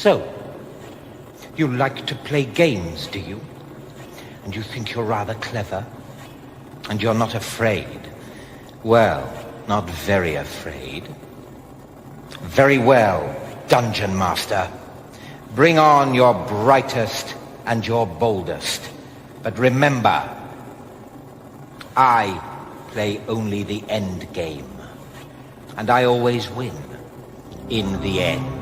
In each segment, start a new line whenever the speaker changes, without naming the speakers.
So, you like to play games, do you? And you think you're rather clever? And you're not afraid? Well, not very afraid. Very well, Dungeon Master. Bring on your brightest and your boldest. But remember, I play only the end game. And I always win in the end.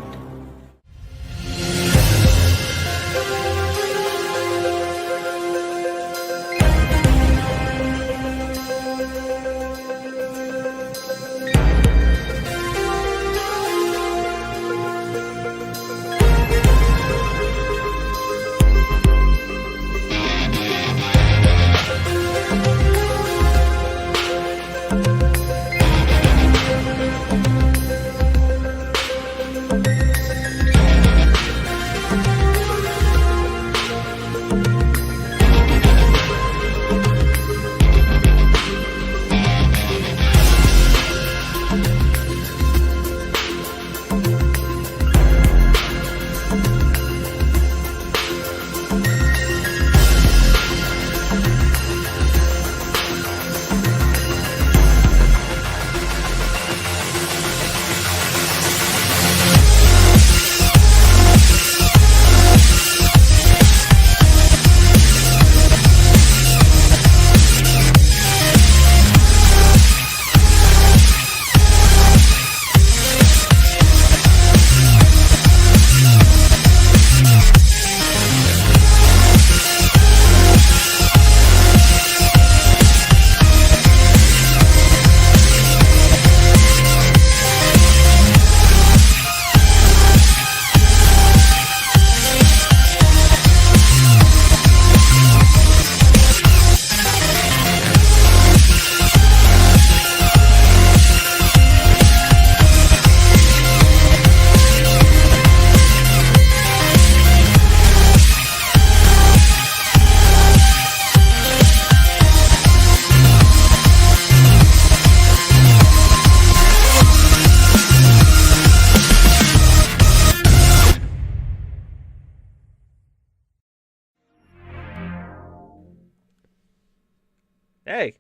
Hey,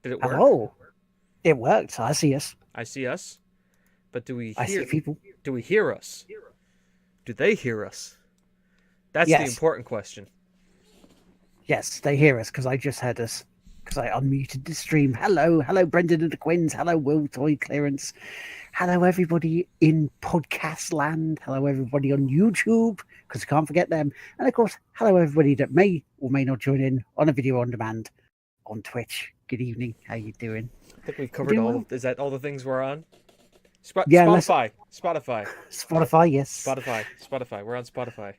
did it work?
Hello. It worked. I see us.
I see us, but do we hear?
I see people.
Do we hear us? Do they hear us? That's
Yes.
the important question.
Yes, they hear us because I just heard us because I unmuted the stream. Hello, Brendan and the Quins. Hello, Will Toy Clearance. Hello, everybody in podcast land. Hello, everybody on YouTube because I can't forget them. And of course, hello, everybody that may or may not join in on a video on demand on Twitch. Good evening. How you doing?
I think we've covered all.
well.
Is that all the things we're on?
Yeah,
Spotify.
Spotify, yes.
Spotify. We're on Spotify.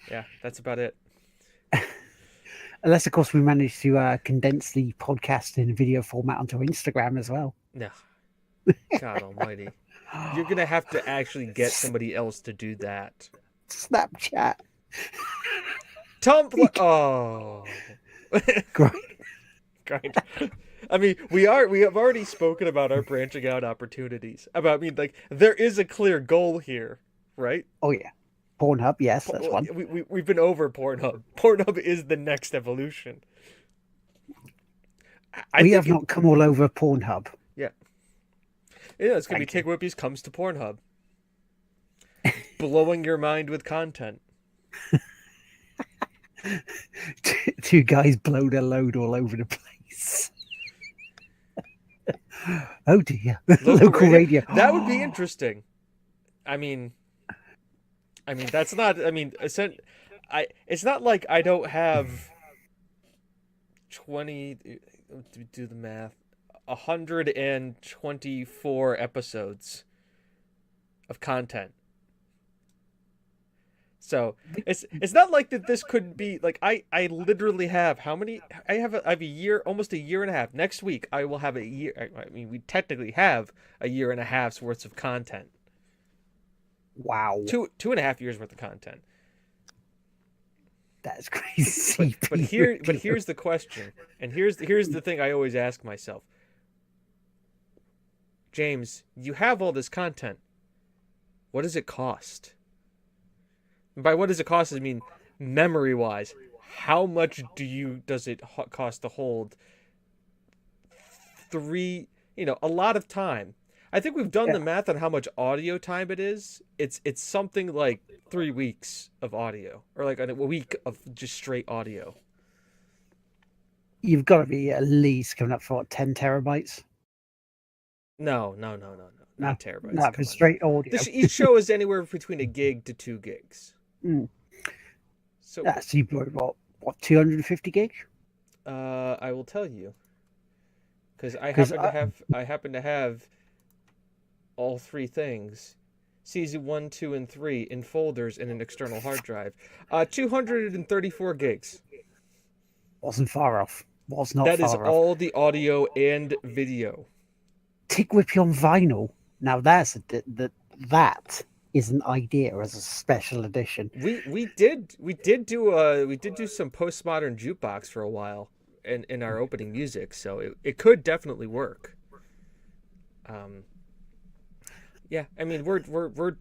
Yeah, that's about it.
Unless, of course, we manage to condense the podcast in video format onto Instagram as well.
No. God almighty. You're going to have to actually get somebody else to do that.
Snapchat.
Tumblr. Oh.
Great.
Great. I mean, we have already spoken about our branching out opportunities. There is a clear goal here, right?
Oh, yeah. Pornhub, yes, that's one.
We've been over Pornhub. Pornhub is the next evolution.
We have not come all over Pornhub.
Yeah. Yeah, it's going to be TGWPIS Comes to Pornhub. Blowing your mind with content.
Two guys blow their load all over the place. Oh dear. Local radio.
That would be interesting. I mean, that's not. I mean, it's not like I don't have 20. Do the math. 124 episodes of content. So it's not like that. This could be like I literally have how many? I have a year, almost a year and a half. Next week I will have a year. I mean, we technically have a year and a half's worth of content.
Wow.
2.5 years worth of content.
That's crazy.
But here's the question, and here's the thing I always ask myself. James, you have all this content. What does it cost? And by what does it cost? I mean memory wise. How much does it cost to hold a lot of time? I think we've done the math on how much audio time it is. It's something like 3 weeks of audio, or like a week of just straight audio.
You've got to be at least coming up for what, 10 terabytes?
No. Not terabytes.
No, for straight audio.
Each show is anywhere between 1 gig to 2 gigs. So
you brought what 250 gig?
I will tell you, because I happen to have all 3 things, season 1, 2, and 3 in folders in an external hard drive. 234 gigs.
Wasn't far off. Was not.
That
far
is
off.
all the audio and video.
TGWPIS on vinyl. Now that is an idea as a special edition.
We did do some postmodern jukebox for a while in our opening music, so it could definitely work. Yeah, I mean we're in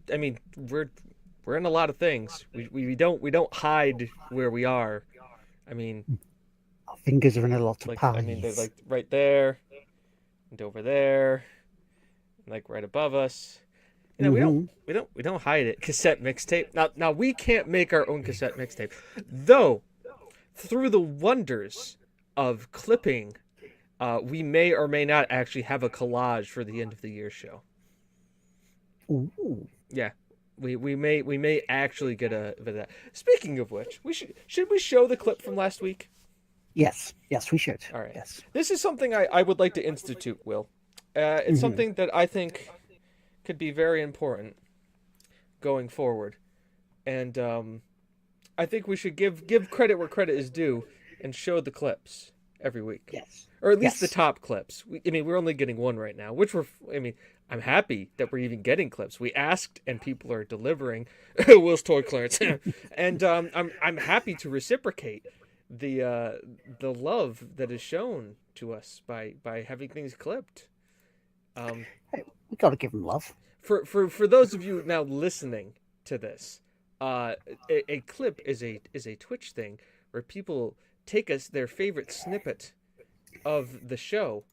a lot of things. We don't hide where we are. I mean,
our fingers are in a lot of pies.
I mean, they're like right there and over there, and like right above us. You know, we don't hide it. Cassette mixtape. Now we can't make our own cassette mixtape, though. Through the wonders of clipping, we may or may not actually have a collage for the end of the year show.
Ooh.
Yeah, we may actually get a bit of that. Speaking of which, should we show the clip from last week?
Yes, we should.
All right.
Yes.
This is something I would like to institute, Will. It's something that I think could be very important going forward, and I think we should give credit where credit is due and show the clips every week.
Yes.
Or at least the top clips. We're only getting one right now, which I'm happy that we're even getting clips. We asked and people are delivering. Will's toy clearance. And I'm happy to reciprocate the love that is shown to us by having things clipped.
Hey, we got to give them love.
For those of you now listening to this, a clip is a Twitch thing where people take their favorite snippet of the show,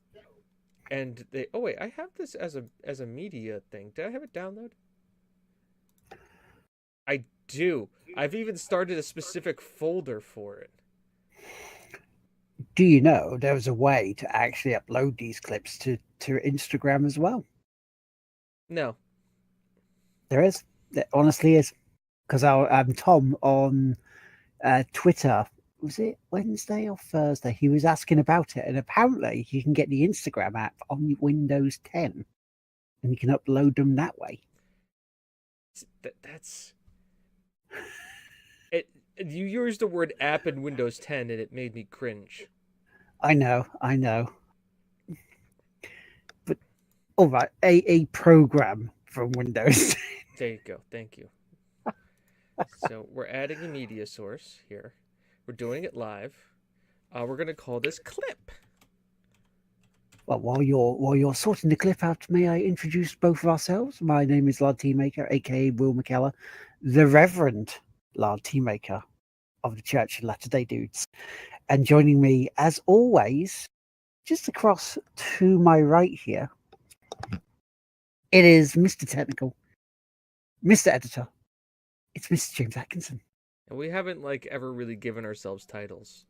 and they I have this as a media thing. Did I have it download? I do. I've even started a specific folder for it.
Do you know there was a way to actually upload these clips to Instagram as well?
No.
There is. There honestly is. Because I'm Tom on Twitter. Was it Wednesday or Thursday? He was asking about it, and apparently you can get the Instagram app on Windows 10, and you can upload them that way.
That's it. You used the word app in Windows 10, and it made me cringe.
I know. But all right, a program from Windows.
There you go. Thank you. So we're adding a media source here. We're doing it live. We're gonna call this clip.
Well, while you're sorting the clip out, may I introduce both of ourselves? My name is Lardteamaker, aka Will McKellar, the Reverend Lardteamaker of the Church of Latter-day Dudes. And joining me, as always, just across to my right here, it is Mr. Technical, Mr. Editor. It's Mr. James Atkinson.
And we haven't ever really given ourselves titles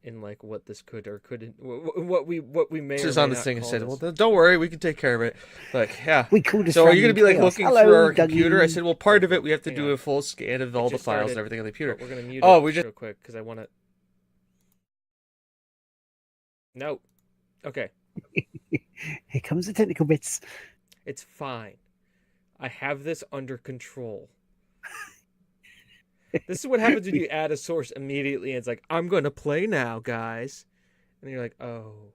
in what this could or couldn't, what we may.
Just
or
on
may
this
not
thing and
call
said,
this.
"Well, don't worry, we can take care of it." Yeah.
We called this.
So are you going to be looking
Hello,
through our
Dougie.
computer? I said, "Well, part of it we have to
Hang
do
on.
a full scan of all the
just
files
started,
and everything on the computer."
But we're gonna mute
Oh,
it
we just
real quick because I want to. No. Okay.
Here comes the technical bits.
It's fine. I have this under control. This is what happens when you add a source immediately. And it's like, I'm going to play now, guys. And you're like, oh.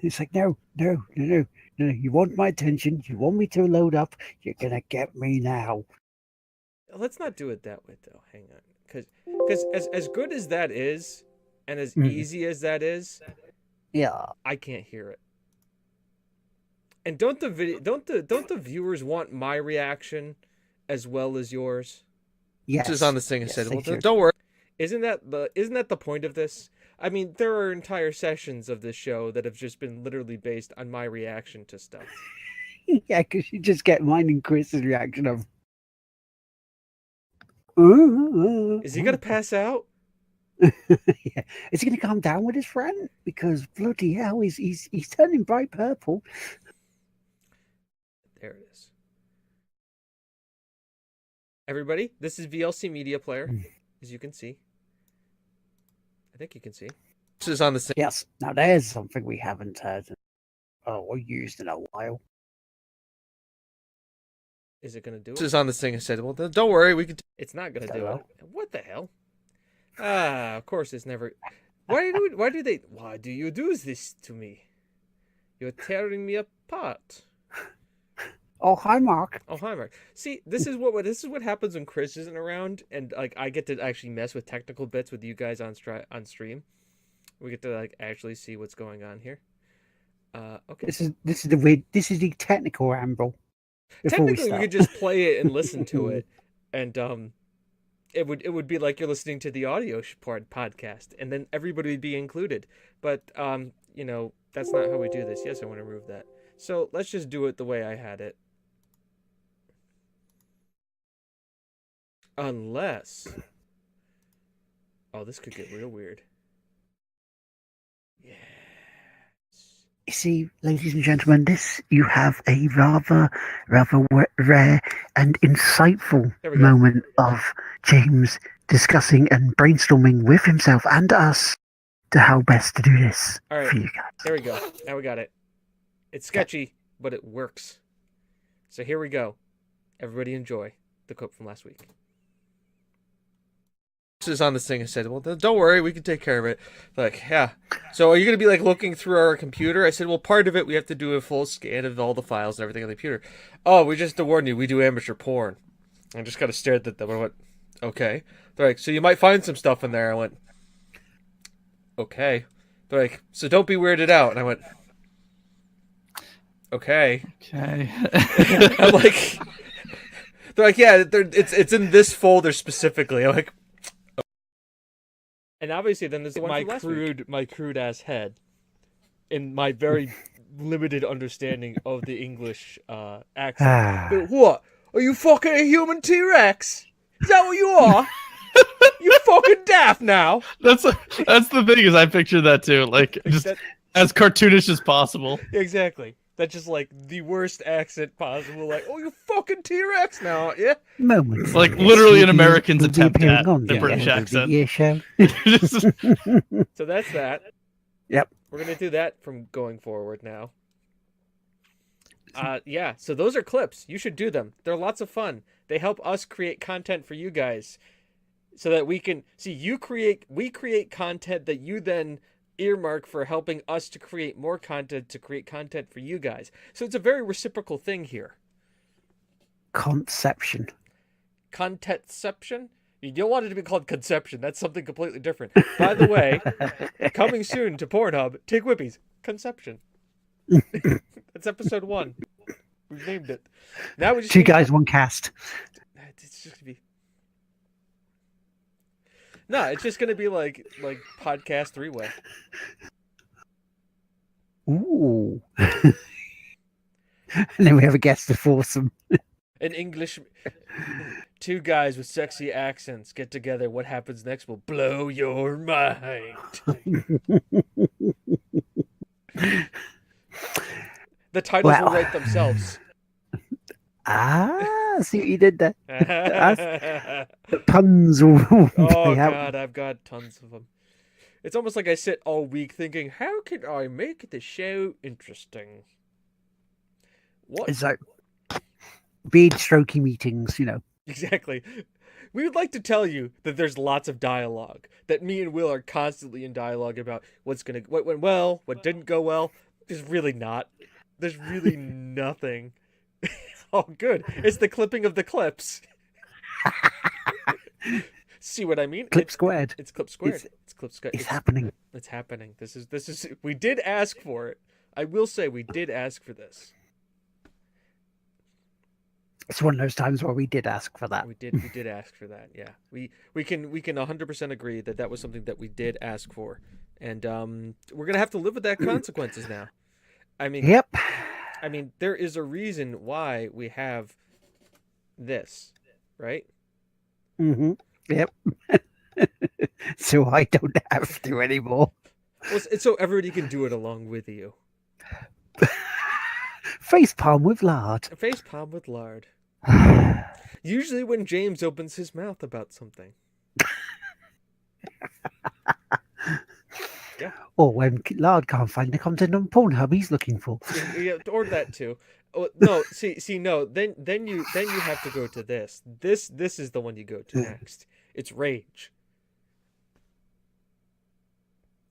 It's like, no. You want my attention. You want me to load up. You're going to get me now.
Let's not do it that way, though. Hang on. Because as good as that is, and as easy as that is,
yeah,
I can't hear it. And don't the viewers want my reaction as well as yours?
Yes.
This is on this thing. I
Yes,
said,
they
well,
should.
don't worry.
Isn't that the point of this? I mean, there are entire sessions of this show that have just been literally based on my reaction to stuff.
Yeah, because you just get mine and Chris's reaction of.
Is he gonna pass out?
Yeah. Is he going to calm down with his friend? Because bloody hell, he's turning bright purple.
There it is. Everybody, this is VLC Media Player, as you can see. I think you can see.
This is on this thing.
Yes. Now there's something we haven't heard or used in a while.
Is it gonna do
This
it?
is on this thing. I said, well, don't worry. We can.
It's not gonna do
Hello?
it. What the hell? Ah, of course it's never. Why do you do this to me? You're tearing me apart.
Oh, hi, Mark.
Oh, hi, Mark. See, this is what happens when Chris isn't around, and like I get to actually mess with technical bits with you guys on stream. We get to like actually see what's going on here. Okay.
This is the technical ramble.
Technically, we could just play it and listen to it, and it would be like you're listening to the audio podcast, and then everybody would be included. But you know, that's not how we do this. Yes, I want to remove that. So let's just do it the way I had it. Unless, oh, this could get real weird. Yeah.
You see, ladies and gentlemen, you have a rather rare and insightful
There we go.
moment of James discussing and brainstorming with himself and us to how best to do this
All right.
for you guys.
There we go. Now we got it. It's sketchy, but it works. So here we go. Everybody enjoy the clip from last week.
This is on this thing. I said, well, don't worry. We can take care of it. Like, yeah. So are you going to be like looking through our computer? I said, well, part of it, we have to do a full scan of all the files and everything on the computer. Oh, we just to warn you, we do amateur porn. I just kind of stared at them. I went, okay. They're like, so you might find some stuff in there. I went, okay. They're like, so don't be weirded out. And I went, okay.
Okay.
I'm like, they're like, yeah, it's in this folder specifically. I'm like,
And obviously, then there's
one
my
from last week.
crude ass head, in my very limited understanding of the English accent. But what? Are you fucking a human T-Rex? Is that what you are? You fucking daft now.
That's the thing is I picture that too, like just as cartoonish as possible.
Exactly. That's just like the worst accent possible. Like, oh, you fucking T-Rex now, yeah?
Moments.
Like
this
literally an
will be-
American's
will be
attempt
appearing
at
on
the British
end of
accent.
the year show.
So that's that.
Yep.
We're gonna do that from going forward now. Yeah. So those are clips. You should do them. They're lots of fun. They help us create content for you guys, so that we can see we create content that you then earmark for helping us to create more content to create content for you guys. So it's a very reciprocal thing here.
Conception.
Contentception? You don't want it to be called conception. That's something completely different. By the way, coming soon to Pornhub, TGWPIS Conception. That's episode 1. We've named it. Now we just
Two
need-
guys, one cast.
It's just gonna be. No, it's just gonna be like podcast 3-way.
Ooh. And then we have a guest of foursome.
An English. Two guys with sexy accents get together. What happens next will blow your mind. The titles will
Well.
write themselves.
See what you did there.
Oh
The puns will play out.
God, I've got tons of them. It's almost like I sit all week thinking, how can I make the show interesting? What?
It's like beard stroking meetings, you know.
Exactly. We would like to tell you that there's lots of dialogue. That me and Will are constantly in dialogue about what went well, what didn't go well. There's really not. There's really nothing. Oh, good. It's the clipping of the clips. See what I mean?
Clip squared.
It's clip squared.
It's-
It's clip squared.
It's happening.
It's happening. This is. We did ask for it. I will say we did ask for this.
It's one of those times where we did ask for that.
We did ask for that. Yeah, we can 100% agree that that was something that we did ask for, and we're gonna have to live with that consequences now. I mean,
Yep.
I mean, there is a reason why we have this, right?
Mm-hmm. Yep. So I don't have to anymore.
Well, it's so everybody can do it along with you.
Facepalm with lard.
Face palm with lard. Usually when James opens his mouth about something. Yeah.
Or when lard can't find the content on Pornhub he's looking for.
Yeah, or that too. Oh, no, no. Then you have to go to this. This is the one you go to next. It's rage.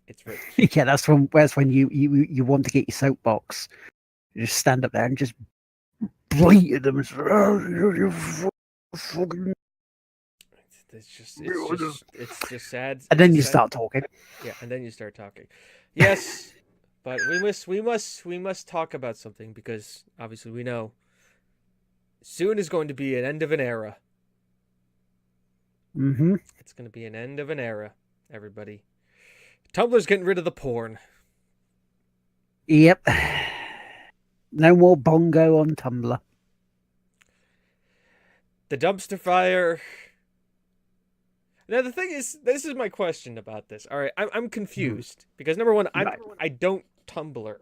It's rage.
Yeah, that's when you want to get your soapbox. You just stand up there and just bleat at them.
It's just sad.
And then you
sad.
start talking.
Yeah, and then you start talking. Yes, but we must talk about something because obviously we know soon is going to be an end of an era.
Mm-hmm.
It's going to be an end of an era, everybody. Tumblr's getting rid of the porn.
Yep. No more bongo on Tumblr.
The dumpster fire. Now the thing is, this is my question about this. All right, I'm confused because number one, I don't Tumblr.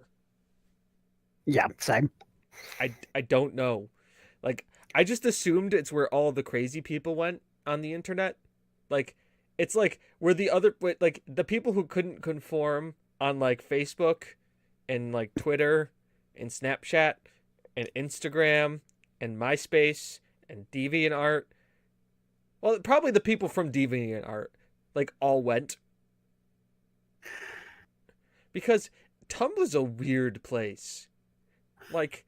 Yeah, same.
I don't know. Like, I just assumed it's where all the crazy people went on the internet. Like, it's like where the other, like the people who couldn't conform on like Facebook and like Twitter and Snapchat and Instagram and MySpace and DeviantArt. Well, probably the people from DeviantArt, like, all went. Because Tumblr's a weird place. Like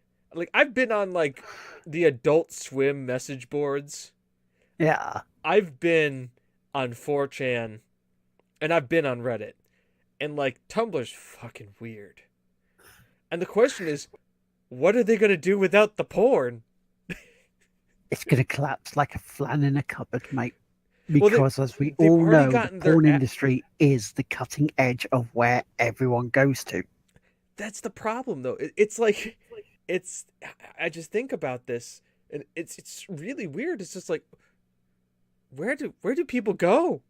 I've been on, like, the Adult Swim message boards.
Yeah.
I've been on 4chan. And I've been on Reddit. And, like, Tumblr's fucking weird. And the question is, what are they going to do without the porn?
It's going to collapse like a flan in a cupboard, mate. Because as we
they've
all
already
know, the
gotten their
porn industry is the cutting edge of where everyone goes to.
That's the problem, though. It's like, I just think about this, and it's really weird. It's just like, where do people go?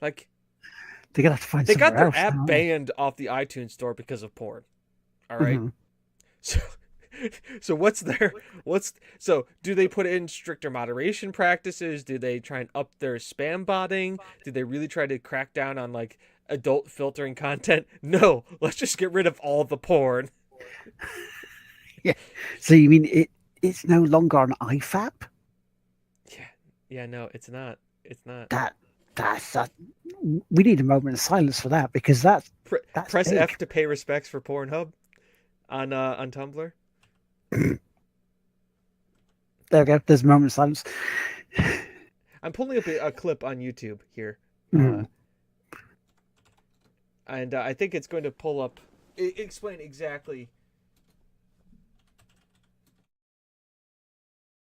Like,
they're gonna have to find.
They got their
else
app
now.
banned off the iTunes store because of porn. All right.
Mhm.
So so do they put in stricter moderation practices? Do they try and up their spam botting? Do they really try to crack down on like adult filtering content? No, let's just get rid of all the porn.
Yeah. So you mean it's no longer on IFAP?
Yeah, no, it's not. It's not.
That's we need a moment of silence for that because that's
press
big.
F to pay respects for Pornhub on Tumblr.
There we go. There's a moment of silence.
I'm pulling up a clip on YouTube here.
Mhm.
And I think it's going to pull up, explain exactly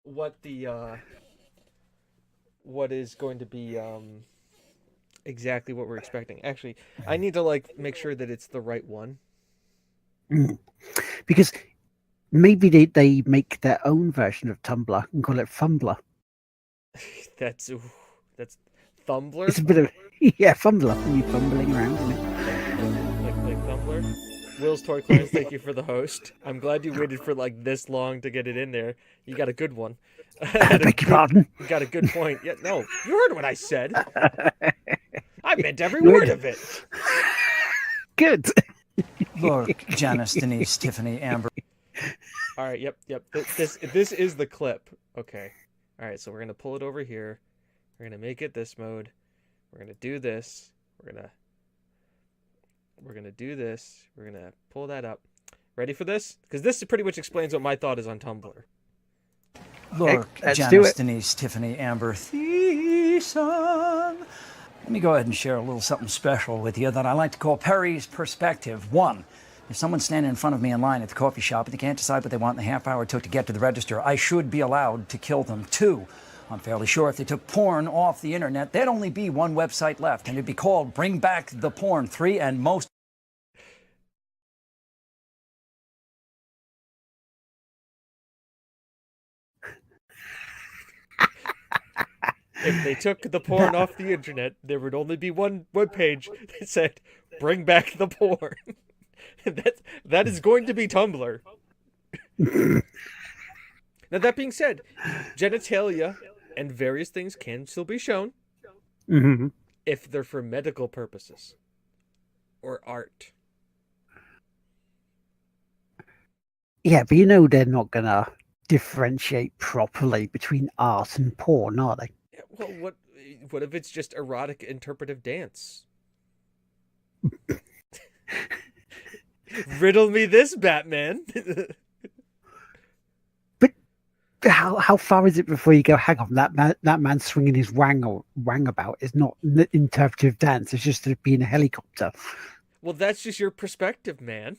what is going to be exactly what we're expecting. Actually, I need to like make sure that it's the right one.
Because maybe they make their own version of Tumblr and call it Fumbler.
That's Thumbler.
It's a bit of Fumbler when you're fumbling around in it.
Like Thumbler. Will's Toy Clearance, thank you for the host. I'm glad you waited for like this long to get it in there. You got a good one.
I beg your pardon.
You got a good point. Yeah, no, you heard what I said. I meant every word of it.
Good.
Look, Janice, Denise, Tiffany, Amber.
All right, yep. This is the clip. Okay. All right, so we're gonna pull it over here. We're gonna make it this mode. We're gonna do this. We're gonna do this. We're gonna pull that up. Ready for this? Because this pretty much explains what my thought is on Tumblr.
Look,
let's do
Janice,
it.
Denise, Tiffany, Amber, Thiessen. Let me go ahead and share a little something special with you that I like to call Perry's Perspective. 1, If someone's standing in front of me in line at the coffee shop and they can't decide what they want in the half hour it took to get to the register, I should be allowed to kill them. 2, I'm fairly sure if they took porn off the internet, there'd only be one website left, and it'd be called Bring Back the Porn. 3, and most...
If they took the porn off the internet, there would only be one webpage that said, "Bring back the porn." That is going to be Tumblr. Now, that being said, genitalia and various things can still be shown if they're for medical purposes or art.
Yeah, but they're not gonna differentiate properly between art and porn, are they?
Well, what if it's just erotic interpretive dance? Riddle me this, Batman.
But how far is it before you go, hang on, that man swinging his wang about is not interpretive dance, it's just being a helicopter.
Well, that's just your perspective, man.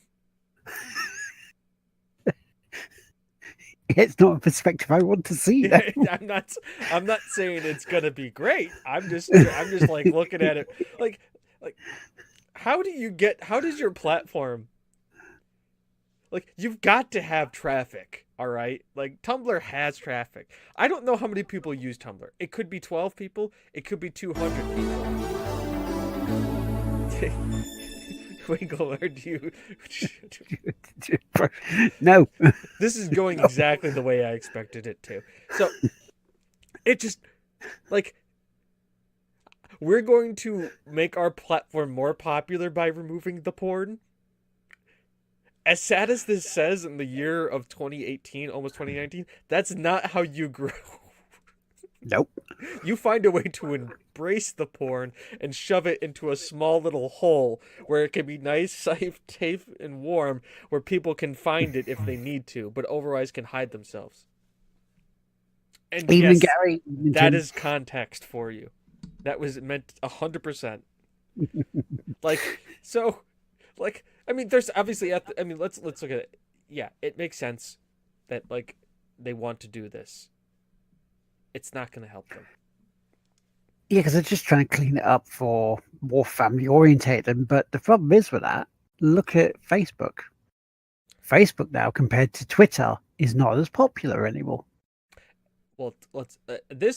It's not a perspective I want to see.
I'm not saying it's gonna be great. I'm just like looking at it like how does your platform, like, you've got to have traffic, all right? Like, Tumblr has traffic. I don't know how many people use Tumblr. It could be 12 people, it could be 200 people. Winkle, or do you...
No.
This is going exactly the way I expected it to. So, it just, like, we're going to make our platform more popular by removing the porn. As sad as this says in the year of 2018, almost 2019, that's not how you grow.
Nope.
You find a way to embrace the porn and shove it into a small little hole where it can be nice, safe, and warm, where people can find it if they need to, but otherwise can hide themselves. And
Even
yes,
Gary,
that is context for you. That was meant 100%. I mean, there's obviously let's look at it. Yeah, it makes sense that, like, they want to do this. It's not going to help them.
Yeah, because they're just trying to clean it up for more family orientated. But the problem is with that, look at Facebook. Facebook now, compared to Twitter, is not as popular anymore.
Well, let's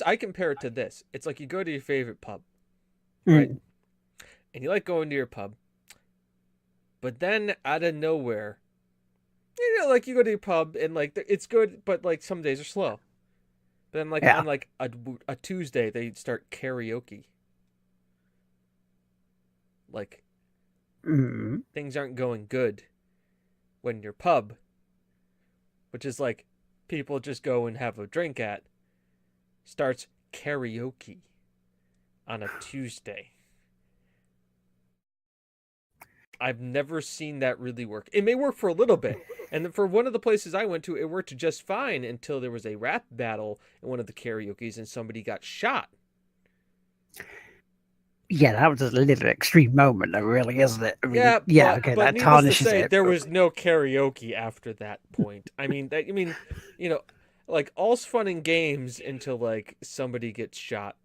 I compare it to this. It's like you go to your favorite pub, right? And you like going to your pub, but then out of nowhere, like, you go to your pub and, like, it's good, but, like, some days are slow. But then, like, on, like, a Tuesday, they start karaoke. Like, things aren't going good when your pub, which is, like, people just go and have a drink at, starts karaoke on a Tuesday. I've never seen that really work. It may work for a little bit. And for one of the places I went to, it worked just fine until there was a rap battle in one of the karaoke's and somebody got shot.
Yeah, that was a little extreme moment, though, really, isn't it? I mean,
but
that tarnishes
say,
it.
There was no karaoke after that point. Like, all's fun and games until, like, somebody gets shot.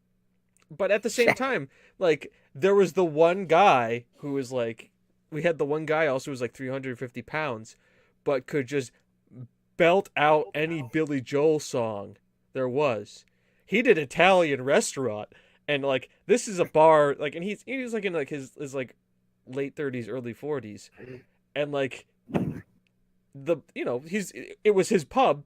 But at the same time, like, there was the one guy who was, like, we had the one guy also who was, like, 350 pounds, but could just belt out any Billy Joel song there was. He did Italian Restaurant, and, like, this is a bar, like, and he was, like, in, like, his like, late 30s, early 40s, and, like, it was his pub,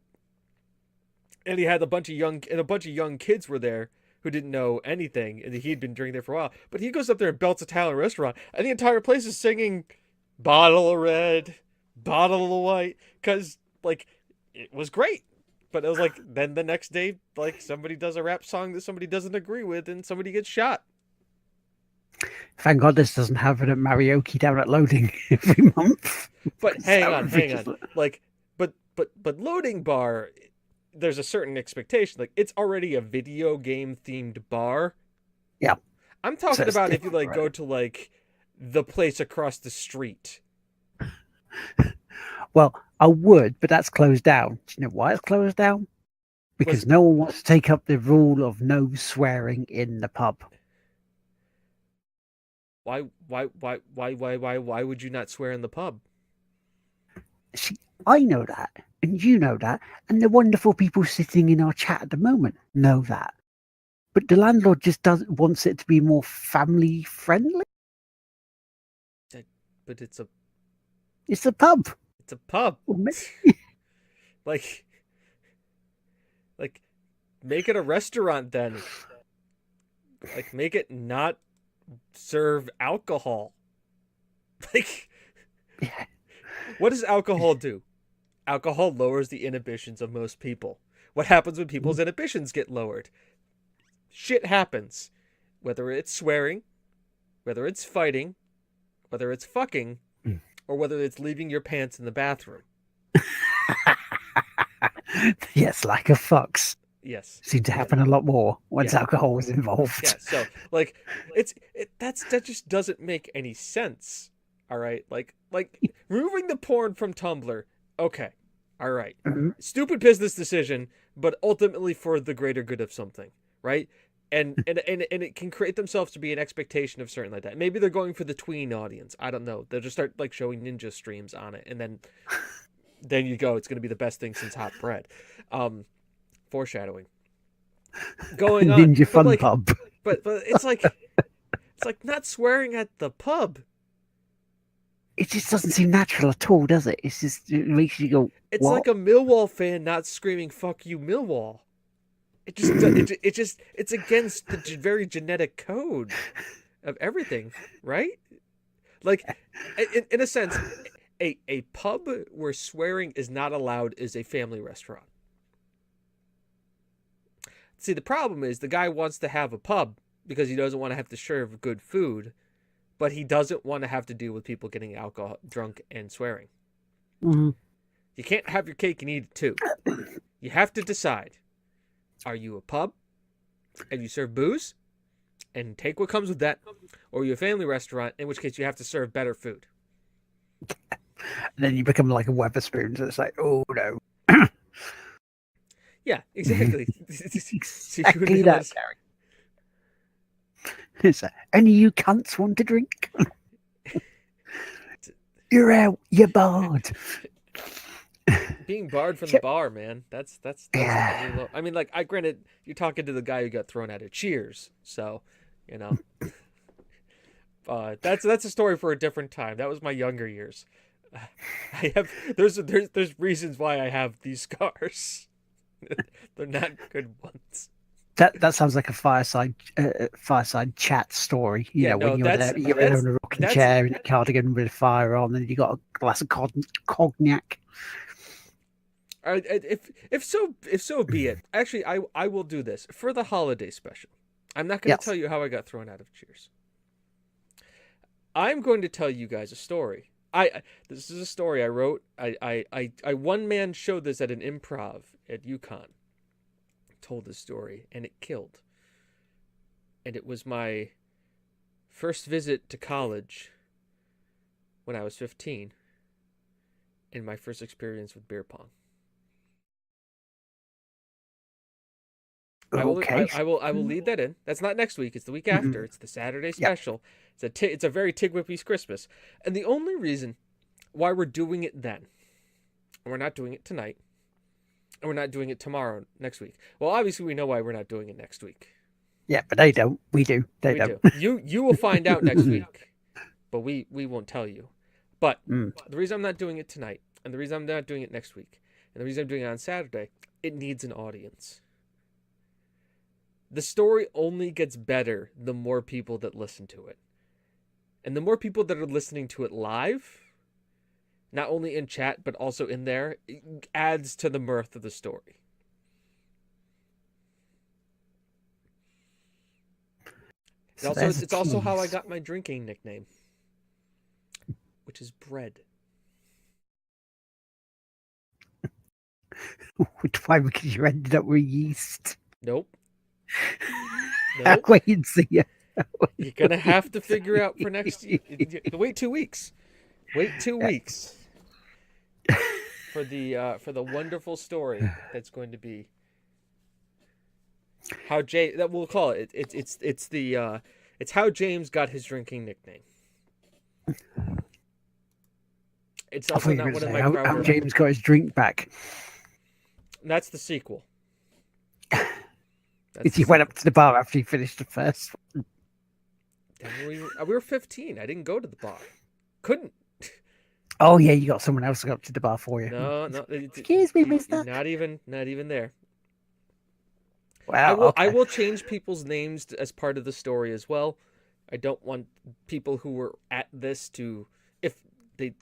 and he had a bunch of young kids were there who didn't know anything, and he'd been drinking there for a while. But he goes up there and belts Italian Restaurant, and the entire place is singing "Bottle of Red, Bottle of White," because, like, it was great. But it was like, then the next day, like, somebody does a rap song that somebody doesn't agree with, and somebody gets shot.
Thank God this doesn't happen at Marioki down at Loading every month.
But hang on. Like, but Loading Bar, there's a certain expectation. Like, it's already a video game themed bar.
Yeah.
I'm talking about if you, like, go to, like, the place across the street.
Well, I would, but that's closed down. Do you know why it's closed down? Because no one wants to take up the rule of no swearing in the pub.
Why would you not swear in the pub?
See, I know that, and you know that, and the wonderful people sitting in our chat at the moment know that. But the landlord just wants it to be more family friendly.
But it's a
pub.
It's a pub. like, make it a restaurant then. Like, make it not serve alcohol. Like,
Yeah.
What does alcohol do? Alcohol lowers the inhibitions of most people. What happens when people's inhibitions get lowered? Shit happens. Whether it's swearing, whether it's fighting, whether it's fucking, or whether it's leaving your pants in the bathroom.
Yes, like a fucks.
Yes.
Seemed to happen a lot more once alcohol was involved.
Yeah, so that just doesn't make any sense. All right, like removing the porn from Tumblr. Okay, all right. Stupid business decision, but ultimately for the greater good of something, right? And it can create themselves to be an expectation of certain like that. Maybe they're going for the tween audience. I don't know. They'll just start like showing ninja streams on it, and then you go. It's going to be the best thing since hot bread. Foreshadowing. Going on.
Ninja fun pub.
But it's like not swearing at the pub.
It just doesn't seem natural at all, does it? It makes you go.
It's
what?
like a Millwall fan not screaming "fuck you, Millwall." It's against the very genetic code of everything, right? Like, in a sense, a pub where swearing is not allowed is a family restaurant. See, the problem is the guy wants to have a pub because he doesn't want to have to serve good food, but he doesn't want to have to deal with people getting alcohol drunk and swearing.
Mm-hmm.
You can't have your cake and eat it too. You have to decide. Are you a pub and you serve booze and take what comes with that? Or are you a family restaurant, in which case you have to serve better food?
And then you become like a Weatherspoon, so it's like, oh no.
Yeah, exactly.
Exactly that, Gary. Any of you cunts want to drink? You're out, you're barred.
Being barred from the bar, man. That's
yeah.
really low. I mean, like, granted, you're talking to the guy who got thrown out of Cheers, so you know. That's a story for a different time. That was my younger years. There's reasons why I have these scars. They're not good ones.
That sounds like a fireside chat story. You know, when you're there, you're in a rocking chair in a cardigan with a fire on, and you got a glass of cognac.
If so be it. Actually, I will do this for the holiday special. I'm not going to tell you how I got thrown out of Cheers. I'm going to tell you guys a story. This is a story I wrote. I one man showed this at an improv at UConn. Told this story and it killed. And it was my first visit to college when I was 15, and my first experience with beer pong.
Okay.
I will lead that in. That's not next week. It's the week after. It's the Saturday special. Yep. It's a very TGWPIS Christmas. And the only reason why we're doing it then, and we're not doing it tonight, and we're not doing it tomorrow, next week. Well, obviously we know why we're not doing it next week.
Yeah, but they don't. We do. They don't.
You will find out next week, but we won't tell you. But the reason I'm not doing it tonight, and the reason I'm not doing it next week, and the reason I'm doing it on Saturday, it needs an audience. The story only gets better the more people that listen to it. And the more people that are listening to it live, not only in chat, but also in there, it adds to the mirth of the story. It's also how I got my drinking nickname, which is bread.
Why? Because you ended up with yeast.
Nope.
Wait and see you.
You're gonna have to figure out for next year. Wait 2 weeks. Wait 2 weeks. for the wonderful story that's going to be how that we'll call it. It's how James got his drinking nickname. It's
I
also
thought you
not
were
one
going
of
to
my
say how
prouder.
James got his drink back.
That's the sequel.
He went up to the bar after he finished the first one.
Then we were 15. I didn't go to the bar. Couldn't.
Oh yeah, you got someone else to go up to the bar for you.
No.
Excuse me, mister.
Not even there.
Wow.
I will change people's names as part of the story as well. I don't want people who were at this to,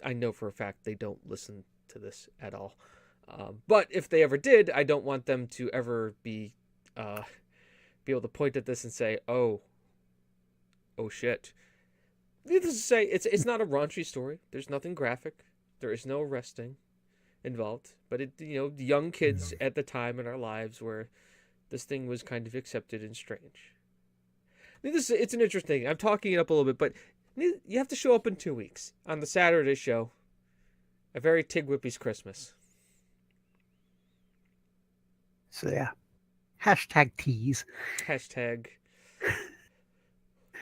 I know for a fact they don't listen to this at all. But if they ever did, I don't want them to ever be able to point at this and say, oh shit. Needless to say, it's not a raunchy story. There's nothing graphic. There is no arresting involved. But young kids at the time in our lives where this thing was kind of accepted and strange. It's an interesting thing. I'm talking it up a little bit, but you have to show up in 2 weeks on the Saturday show. A very TGWPIS Christmas.
So yeah. Hashtag tease.
Hashtag.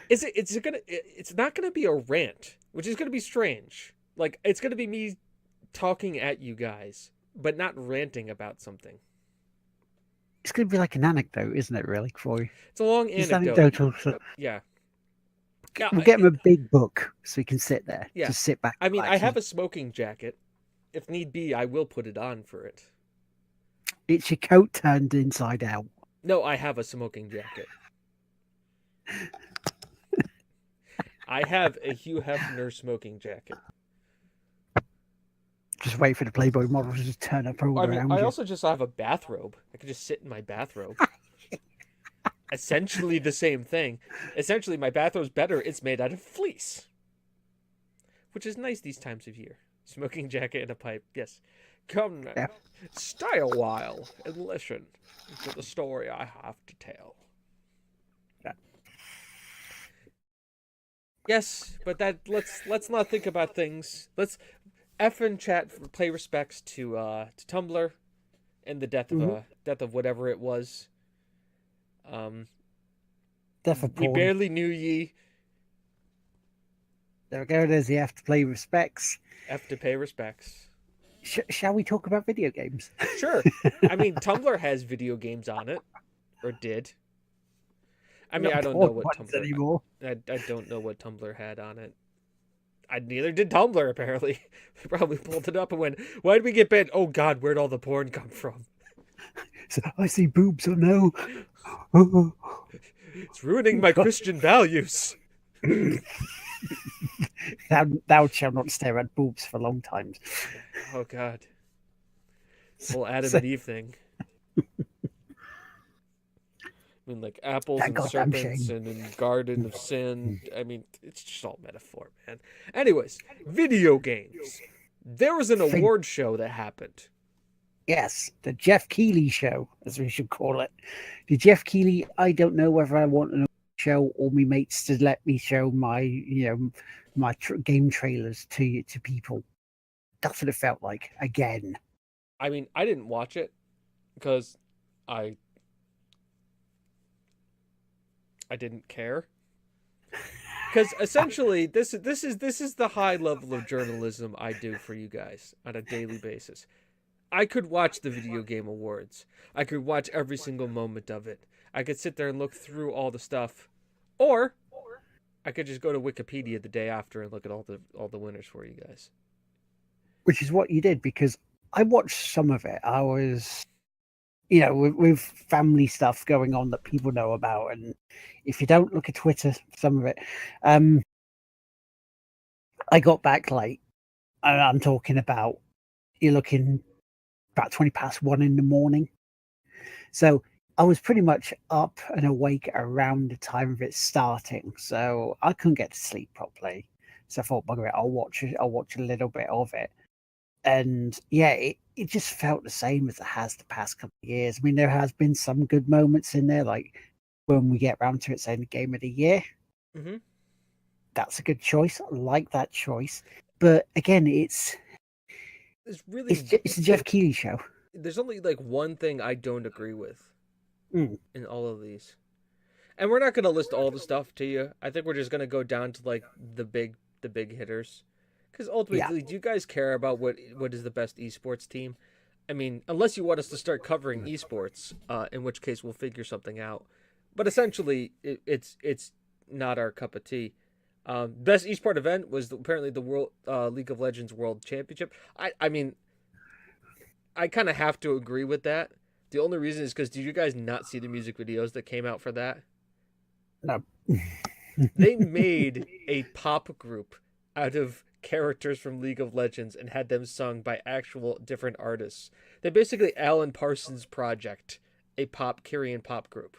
It's not gonna be a rant, which is gonna be strange. Like, it's gonna be me talking at you guys, but not ranting about something.
It's going to be like an anecdote, isn't it, really, for you?
It's a long
Just
anecdote.
anecdotal. So
Yeah.
we'll get him a big book so he can sit there.
Yeah.
Just sit back.
I mean, I
relax.
have a smoking jacket. If need be, I will put it on for it.
It's your coat turned inside out.
No, I have a smoking jacket. I have a Hugh Hefner smoking jacket.
Just wait for the Playboy model to just turn up all around
I
you.
also just have a bathrobe. I could just sit in my bathrobe. Essentially the same thing. Essentially, my bathrobe's better. It's made out of fleece, which is nice these times of year. Smoking jacket and a pipe. Yes. Come now.
Yeah.
Stay a while and listen to the story I have to tell.
Yeah.
Yes, but let's not think about things. Let's effing chat, pay respects to Tumblr and the death of whatever it was.
Death of
We
porn.
barely knew ye.
There we go. There's the have to play respects.
Have to pay respects.
Shall we talk about video games?
Sure. I mean, Tumblr has video games on it, or did. I mean, I don't know what Tumblr
anymore.
I don't know what Tumblr had on it. Neither did Tumblr, apparently. They probably pulled it up and went, why did we get banned? Oh, God, where'd all the porn come from?
So I see boobs, oh no. Oh.
It's ruining my Christian values.
Thou shalt not stare at boobs for long times.
Oh, God. Whole Adam
So-
and Eve thing. I mean, like apples
That
and
goddamn
serpents
shame.
and in Garden of Sin. I mean, it's just all metaphor, man. Anyways, video games. There was an award show that happened.
Yes, the Jeff Keighley show, as we should call it. The Jeff Keighley, I don't know whether I want an show or my mates to let me show my, my game trailers to people. That's what it felt like, again.
I mean, I didn't watch it because I didn't care. Because essentially, this is the high level of journalism I do for you guys on a daily basis. I could watch the video game awards. I could watch every single moment of it. I could sit there and look through all the stuff, or I could just go to Wikipedia the day after and look at all the winners for you guys.
Which is what you did, because I watched some of it. I was, with family stuff going on that people know about, and if you don't look at Twitter, some of it, I got back late, and I'm talking about, you're looking about 1:20 in the morning. So I was pretty much up and awake around the time of it starting, so I couldn't get to sleep properly. So I thought, bugger it, I'll watch a little bit of it. And yeah, it just felt the same as it has the past couple of years. I mean, there has been some good moments in there, like when we get around to it saying the game of the year.
Mm-hmm.
That's a good choice. I like that choice. But again, it's
There's really
It's the Jeff Keighley show.
there's only like one thing I don't agree with
Mm.
in all of these. And we're not going to list all the stuff to you. I think we're just going to go down to like the big hitters. Cuz ultimately, do you guys care about what is the best esports team? I mean, unless you want us to start covering esports, in which case we'll figure something out. But essentially, it's not our cup of tea. Best esport event was apparently the World League of Legends World Championship. I mean, I kind of have to agree with that. The only reason is because did you guys not see the music videos that came out for that?
No.
They made a pop group out of characters from League of Legends and had them sung by actual different artists. They basically Alan Parsons Project, a Korean pop group,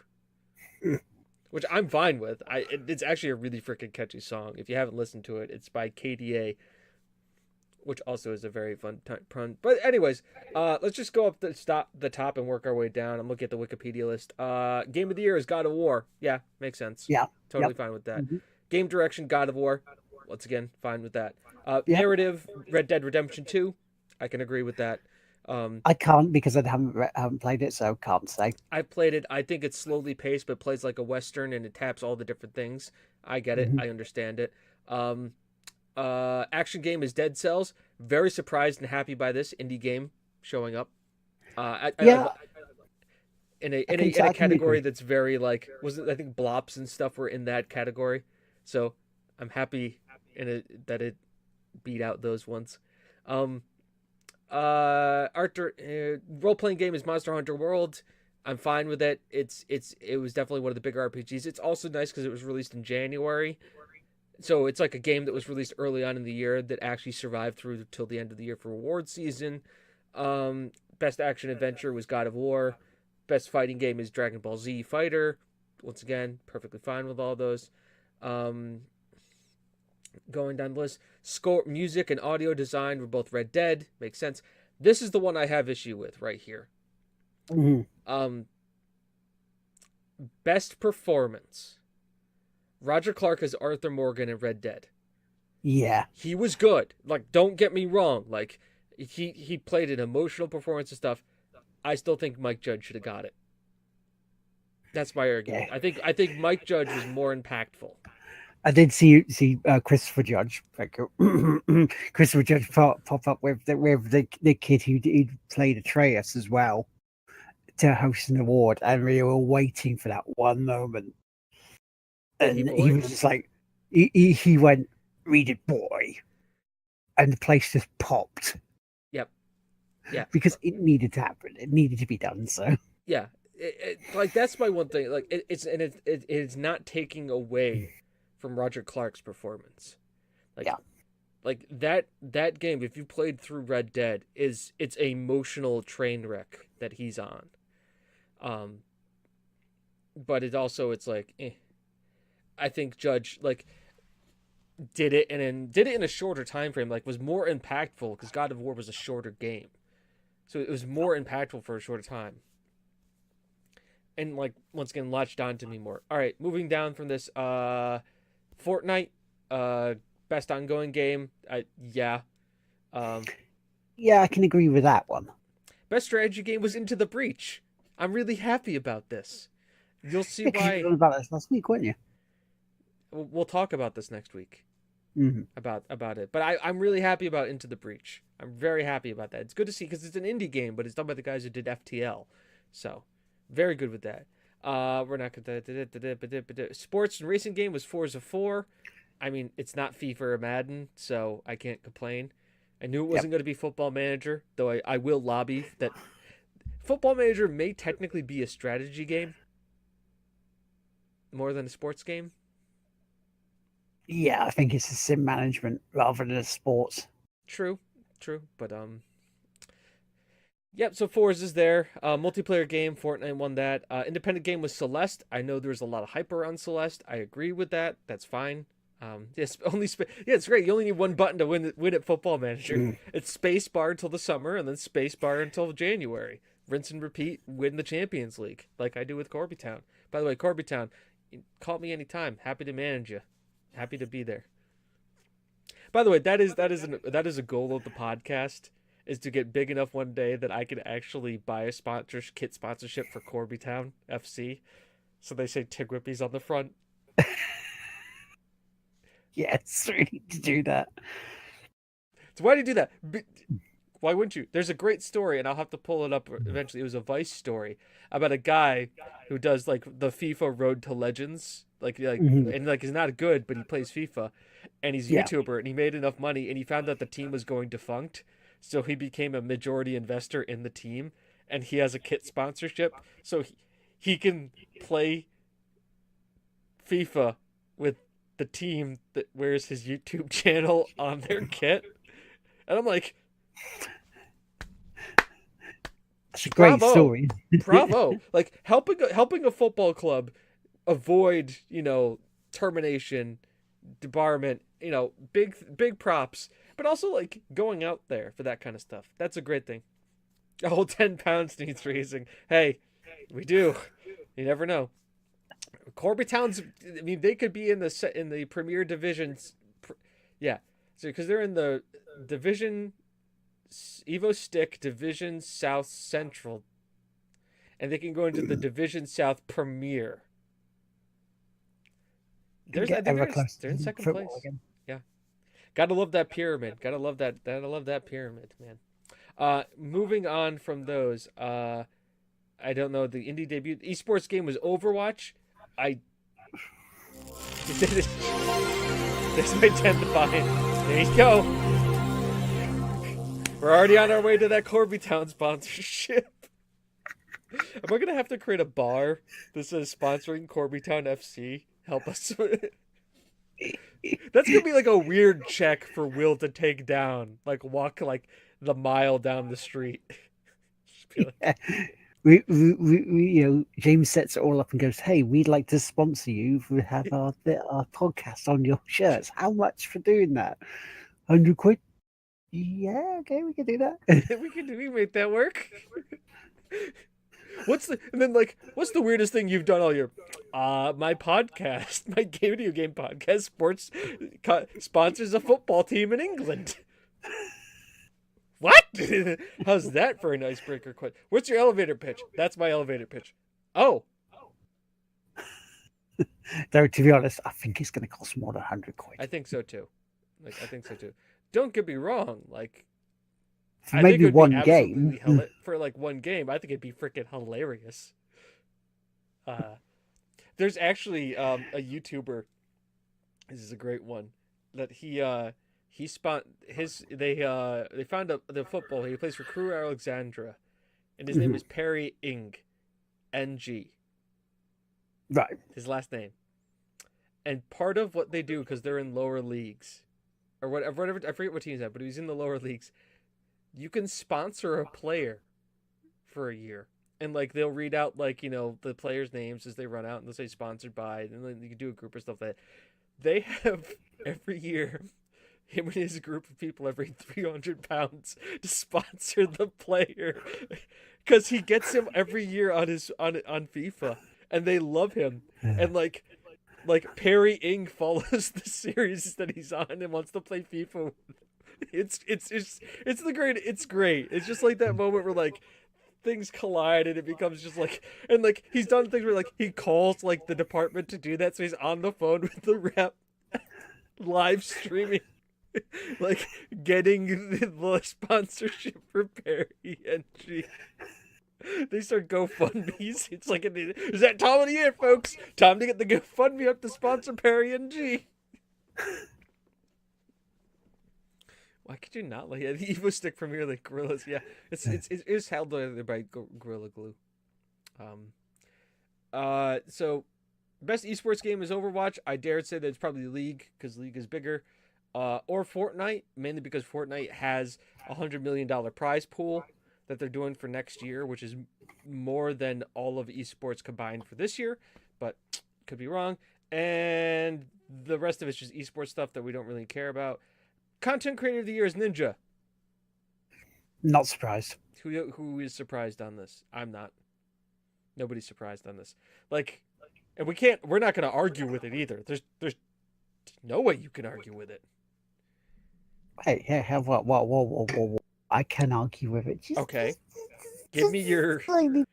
which I'm fine with. It's actually a really freaking catchy song. If you haven't listened to it, it's by KDA, which also is a very fun pun. But anyways, let's just go up the top and work our way down. I'm looking at the Wikipedia list. Game of the year is God of War. Yeah, makes sense.
Yeah.
Totally fine with that.
Mhm.
Game direction, God of War. Once again, fine with that.
Yep.
Narrative, Red Dead Redemption 2. I can agree with that.
I can't because I haven't played it, so can't say.
I've played it. I think it's slowly paced, but plays like a Western and it taps all the different things. I get it.
Mhm.
I understand it. Action game is Dead Cells. Very surprised and happy by this indie game showing up. In a category that's very like I think Blops and stuff were in that category, so I'm happy that it beat out those ones. Role playing game is Monster Hunter World. I'm fine with it. It was definitely one of the bigger RPGs. It's also nice because it was released in January. So it's like a game that was released early on in the year that actually survived through till the end of the year for award season. Best action adventure was God of War. Best fighting game is Dragon Ball Z Fighter. Once again, perfectly fine with all those. Going down the list, score, music, and audio design were both Red Dead. Makes sense. This is the one I have issue with right here.
Mm-hmm.
Best performance. Roger Clark as Arthur Morgan in Red Dead.
Yeah.
He was good. Like, don't get me wrong. Like, he played an emotional performance and stuff. I still think Mike Judge should have got it. That's my argument.
Yeah.
I think Mike Judge was more impactful.
I did see Christopher Judge. Christopher Judge pop up with the kid who played Atreus as well to host an award, and we were waiting for that one moment. And he was just like, he went, "Read it, boy," and the place just popped.
Yep. Yeah.
Because it needed to happen. It needed to be done. So
yeah, like that's my one thing. Like it's not taking away from Roger Clark's performance. Like,
yeah.
Like that game, if you played through Red Dead, it's an emotional train wreck that he's on. But it's like, I think Judge like did it in a shorter time frame. Like was more impactful because God of War was a shorter game, so it was more impactful for a shorter time. And like once again, latched on to me more. All right, moving down from this, Fortnite, best ongoing game. Yeah,
I can agree with that one.
Best strategy game was Into the Breach. I'm really happy about this. You'll see why.
You were about this last week, weren't you?
We'll talk about this next week.
Mm-hmm.
About it. But I'm really happy about Into the Breach. I'm very happy about that. It's good to see because it's an indie game, but it's done by the guys who did FTL. So, very good with that. We're not gonna sports and racing game was Forza 4. I mean, it's not FIFA or Madden, so I can't complain. I knew it wasn't going to be Football Manager, though I will lobby that Football Manager may technically be a strategy game more than a sports game.
Yeah, I think it's a sim management rather than a sports.
True, but yep. So Forza's there. Multiplayer game, Fortnite won that. Independent game was Celeste. I know there's a lot of hype around Celeste. I agree with that. That's fine. Yes, it's great. You only need one button to win at Football Manager. It's space bar until the summer, and then space bar until January. Rinse and repeat. Win the Champions League, like I do with Corby Town. By the way, Corby Town, call me anytime. Happy to manage you. Happy to be there. By the way, that is a goal of the podcast, is to get big enough one day that I could actually buy a kit sponsorship for Corbytown FC. So they say TGWPIS on the front.
Yes, we need to do that.
So why do you do that? Why wouldn't you? There's a great story, and I'll have to pull it up eventually. It was a Vice story about a guy who does like the FIFA Road to Legends, and like he's not good, but he plays FIFA, and he's a YouTuber, and he made enough money, and he found out the team was going defunct, so he became a majority investor in the team, and he has a kit sponsorship, so he can play FIFA with the team that wears his YouTube channel on their kit, and I'm like.
It's a great story.
Bravo! Like helping a football club avoid, termination, debarment, big props, but also like going out there for that kind of stuff. That's a great thing. A whole 10 pounds needs raising. Hey, we do. You never know. Corbytown's. I mean, they could be in the Premier Divisions. Yeah, so because they're in the division. Evo Stick Division South Central, and they can go into the Division South Premier. They're in second place. Again. Yeah, gotta love that pyramid. Gotta love that pyramid, man. Moving on from those, I don't know, the indie debut esports game was Overwatch. There's my 10th buy. There you go. We're already on our way to that Corbytown sponsorship. Am I going to have to create a bar that says sponsoring Corbytown FC? Help us. That's going to be like a weird check for Will to take down. Like walk like the mile down the street.
Yeah. We James sets it all up and goes, "Hey, we'd like to sponsor you. We have our podcast on your shirts. How much for doing that? £100? Yeah, okay, we can do that.
we make that work." What's the weirdest thing you've done all year? My podcast, my video game podcast, sports sponsors a football team in England. What? How's that for an icebreaker question? What's your elevator pitch? That's my elevator pitch. Oh.
Though, to be honest, I think it's going to cost more than £100.
I think so too. Don't get me wrong. Like,
for maybe one game.
For like one game, I think it'd be freaking hilarious. There's actually a YouTuber. This is a great one that he they found the football. He plays for Crew Alexandra, and his name is Perry Ng, NG.
Right.
His last name. And part of what they do, because they're in lower leagues, or whatever, I forget what team's at, but he's in the lower leagues. You can sponsor a player for a year, and like they'll read out like the players' names as they run out, and they'll say sponsored by, and then you can do a group of stuff that they have every year. Him and his group of people every 300 pounds to sponsor the player, because he gets him every year on FIFA, and they love him, and like Perry Ng follows the series that he's on and wants to play FIFA. It's great. It's just like that moment where like things collide and it becomes just like, and like he's done things where like he calls like the department to do that, so he's on the phone with the rep, live streaming, like getting the sponsorship for Perry NG. They start GoFundMe's. It's like, is that time of the year, folks? Time to get the GoFundMe up to sponsor Perry NG. Why could you not like it? The Evo Stick Premier League Gorillas? Yeah, it's held together by Gorilla Glue. So best esports game is Overwatch. I dare say that it's probably League, because League is bigger. Or Fortnite, mainly because Fortnite has $100 million prize pool that they're doing for next year, which is more than all of esports combined for this year, but could be wrong. And the rest of it's just esports stuff that we don't really care about. Content creator of the year is Ninja.
Not surprised.
Who is surprised on this? I'm not. Nobody's surprised on this. Like, and we're not going to argue with it either. There's no way you can argue with it.
Hey, whoa. I can argue with it. Just,
Okay. Give me your...
slightly-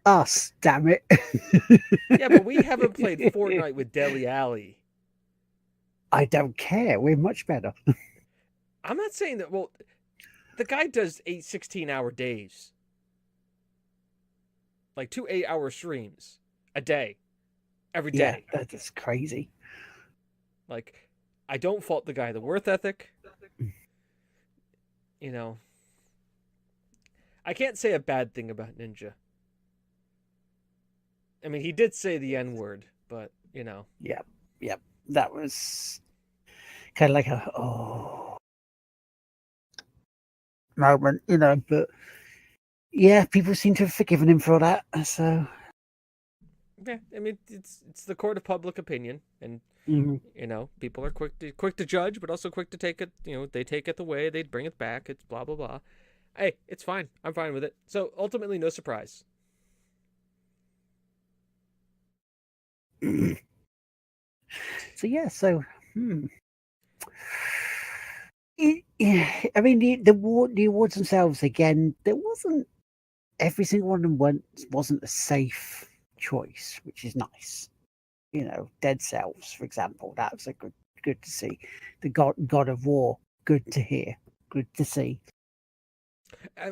Us, damn it.
Yeah, but we haven't played Fortnite with Deli Alley.
I don't care. We're much better.
I'm not saying that... Well, the guy does 8 16-hour days. Like 2 8-hour streams a day. Every day.
Yeah, that is crazy.
Like, I don't fault the guy. The worth ethic, you know, I can't say a bad thing about Ninja. I mean, he did say the N-word, but, you know.
Yep. That was kind of like a moment, you know, but yeah, people seem to have forgiven him for that. So
Yeah, I mean, it's the court of public opinion, and
mhm.
you know, people are quick to judge, but also quick to take it. You know, they take it away, they bring it back. It's blah blah blah. Hey, it's fine. I'm fine with it. So ultimately, no surprise.
So yeah, so yeah, I mean the awards themselves again. There wasn't every single one of them wasn't a safe choice, which is nice. You know, Dead Cells, for example, that was a good to see. The God of War, good to hear, good to see.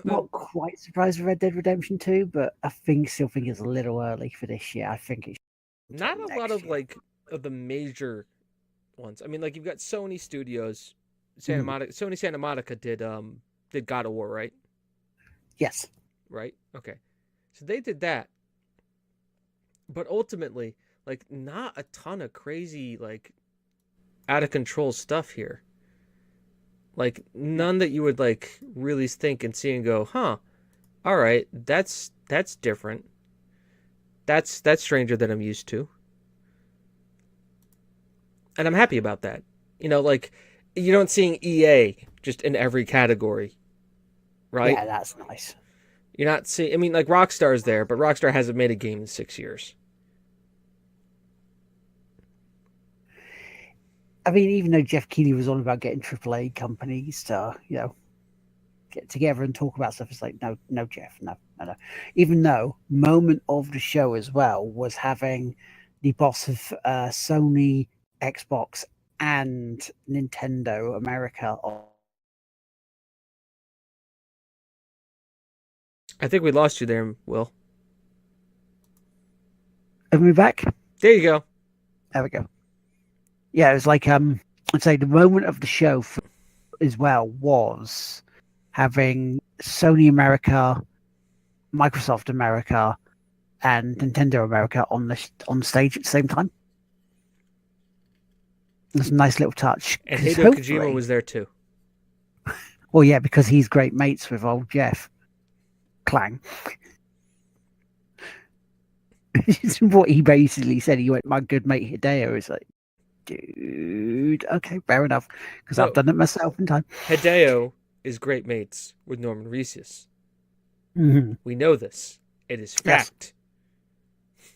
Not quite surprised with Red Dead Redemption 2, but I still think it's a little early for this year. I think it's
Not a lot of
year.
like of the major ones. I mean, like you've got Sony Studios, Sony Santa Monica did God of War, right?
Yes.
Right? Okay. So they did that. But ultimately, like not a ton of crazy like out of control stuff here. Like none that you would like really think and see and go, "Huh. All right, that's different. That's stranger than I'm used to." And I'm happy about that. You know, like you don't seeing EA just in every category. Right?
Yeah, that's nice.
You're not seeing I mean like Rockstar's there, but Rockstar hasn't made a game in 6 years.
I mean, even though Jeff Keighley was on about getting AAA companies to, you know, get together and talk about stuff, it's like, no, Jeff, no. Even though moment of the show as well was having the boss of Sony, Xbox, and Nintendo America on.
I think we lost you there, Will.
Are we back?
There you go.
There we go. Yeah, it was like I'd say the moment of the show as well was having Sony America, Microsoft America, and Nintendo America on stage at the same time. It's a nice little touch.
And Hideo Kojima was there too.
Well, yeah, because he's great mates with old Jeff Clang. It's what he basically said. He went, "My good mate Hideo." Is like, dude, okay, fair enough, because I've done it myself in time.
Hideo is great mates with Norman Reedus.
Mm-hmm.
We know this. It is fact. Yes.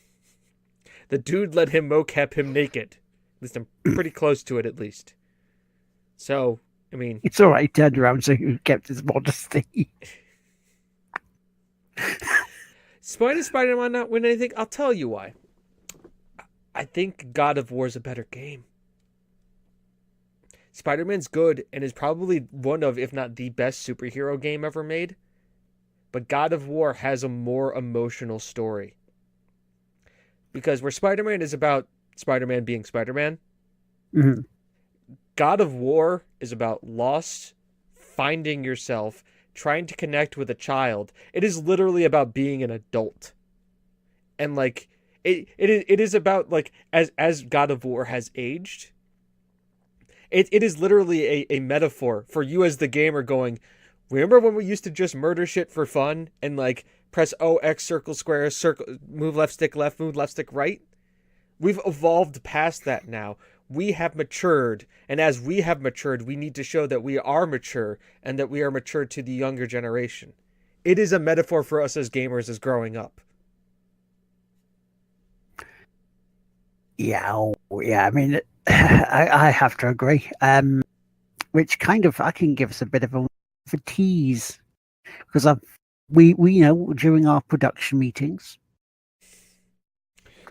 The dude let him mocap him naked. At least I'm pretty close to it, at least. So, I mean...
It's all right, he turned around, so he kept his modesty.
Spider-Man not win anything? I'll tell you why. I think God of War is a better game. Spider-Man's good and is probably one of, if not the best superhero game ever made. But God of War has a more emotional story. Because where Spider-Man is about Spider-Man being Spider-Man,
mm-hmm.
God of War is about loss, finding yourself, trying to connect with a child. It is literally about being an adult. And like... It is about like as God of War has aged. It is literally a metaphor for you as the gamer going, remember when we used to just murder shit for fun and like press O, X, circle, square, circle, move left stick left, move left stick right? We've evolved past that now. We have matured, and as we have matured, we need to show that we are mature and that we are mature to the younger generation. It is a metaphor for us as gamers as growing up.
Yeah, I mean, I have to agree. Which kind of I can give us a bit of a for teas because we during our production meetings,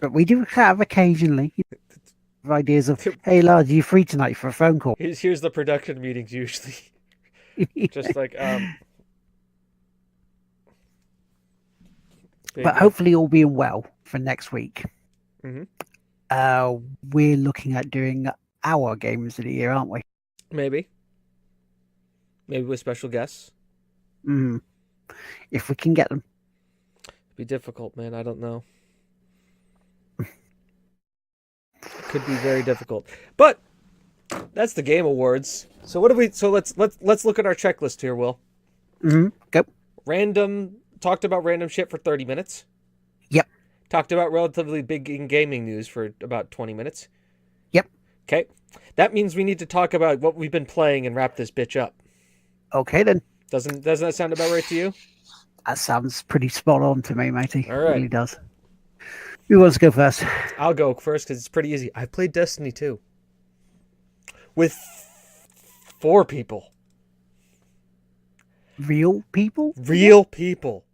but we do have occasionally ideas of, hey, lad, are you free tonight for a phone call?
Here's the production meetings usually. Just like
But hopefully all being well for next week.
Mhm.
We're looking at doing our games of the year, aren't we?
maybe with special guests.
If we can get them.
It'd be difficult, man. I don't know. Could be very difficult. But that's the Game Awards. So what do we? So let's look at our checklist here, Will.
Go.
Talked about random shit for 30 minutes.
Yep.
Talked about relatively big in gaming news for about 20 minutes.
Yep.
Okay. That means we need to talk about what we've been playing and wrap this bitch up.
Okay then.
Doesn't that sound about right to you?
That sounds pretty spot on to me, matey.
All right.
It really does. Who wants to go first?
I'll go first because it's pretty easy. I played Destiny 2 with 4 people.
Real people?
Real people.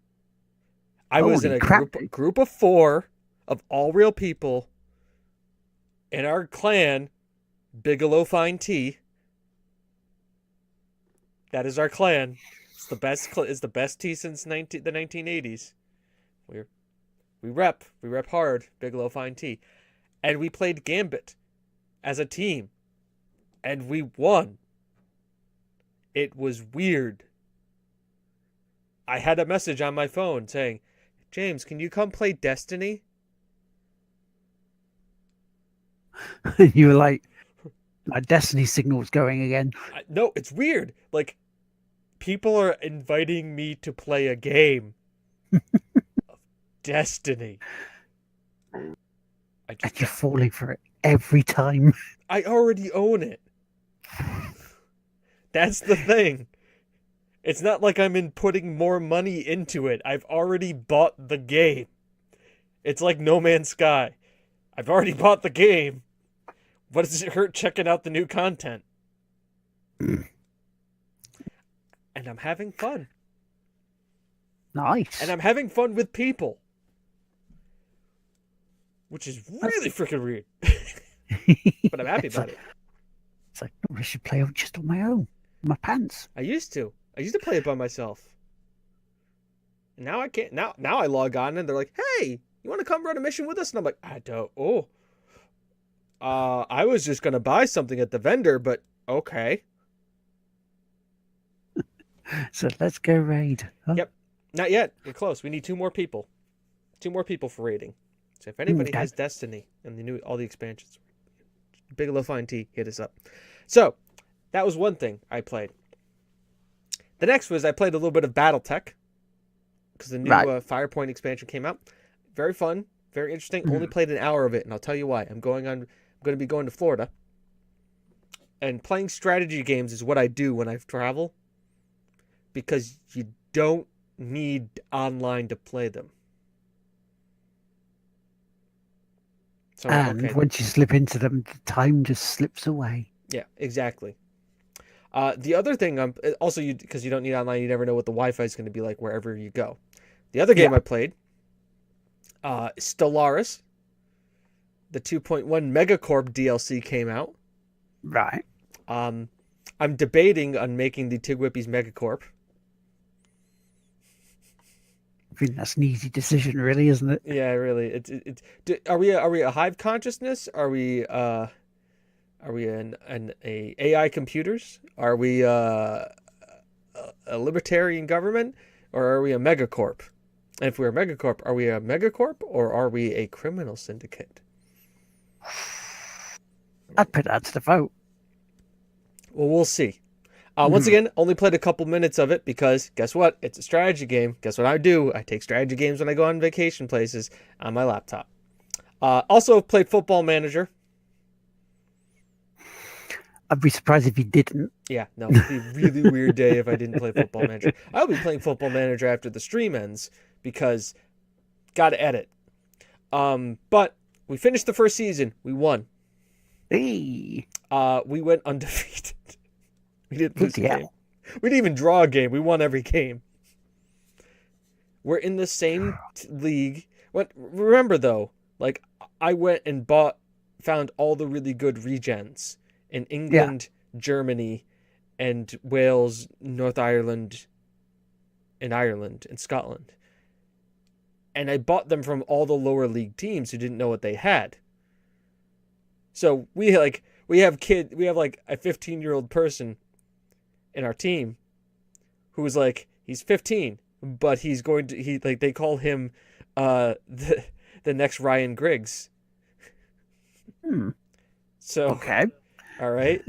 I was
Holy
in a
crap.
group of 4 of all real people in our clan, Bigelow Fine Tea. That is our clan. It's the best. It's the best tea since the 1980s. We rep hard. Bigelow Fine Tea, and we played Gambit as a team, and we won. It was weird. I had a message on my phone saying, "James, can you come play Destiny?"
You were like, my Destiny signal's going again.
No, it's weird. Like, people are inviting me to play a game of Destiny.
And you're falling for it every time.
I already own it. That's the thing. It's not like I'm putting more money into it. I've already bought the game. It's like No Man's Sky. I've already bought the game. What does it hurt checking out the new content? And I'm having fun.
Nice.
And I'm having fun with people. Which is really freaking weird. But I'm happy about it.
It's like, I should play just on my own. My pants.
I used to play it by myself. And now I can't. Now I log on and they're like, "Hey, you want to come run a mission with us?" And I'm like, "I don't. Oh, I was just gonna buy something at the vendor, but okay."
So let's go raid. Huh?
Yep. Not yet. We're close. We need 2 more people. 2 more people for raiding. So if anybody has Destiny and all the expansions, Bigelow Fine Tea, hit us up. So that was one thing I played. The next was I played a little bit of BattleTech because the new Firepoint expansion came out. Very fun, very interesting. Only played an hour of it, and I'll tell you why. I'm going to be going to Florida, and playing strategy games is what I do when I travel because you don't need online to play them. So,
and once you slip into them, the time just slips away.
Yeah, exactly. The other thing, also because you don't need online, you never know what the Wi-Fi is going to be like wherever you go. The other game I played, Stellaris, the 2.1 Megacorp DLC came out.
Right.
I'm debating on making the TGWPIS Megacorp.
I think that's an easy decision, really, isn't it?
Yeah, really. Are we a hive consciousness? Are we an AI computers? Are we a libertarian government, or are we a megacorp? And if we're a megacorp, are we a megacorp or are we a criminal syndicate?
I'd put that to the vote.
Well, we'll see. Once again, only played a couple minutes of it because guess what? It's a strategy game. Guess what I do? I take strategy games when I go on vacation places on my laptop. Also played Football Manager.
I'd be surprised if you didn't.
Yeah, no, it'd be a really weird day if I didn't play Football Manager. I'll be playing Football Manager after the stream ends because gotta edit. But we finished the first season. We won.
Hey.
We went undefeated. We didn't lose the game. We didn't even draw a game. We won every game. We're in the same league. What? Remember though, like I went and found all the really good regens in England, Germany, and Wales, North Ireland, and Ireland, and Scotland. And I bought them from all the lower league teams who didn't know what they had. So we have like a 15-year-old person in our team who's like, he's 15, but they call him the next Ryan Griggs. So
Okay.
all right.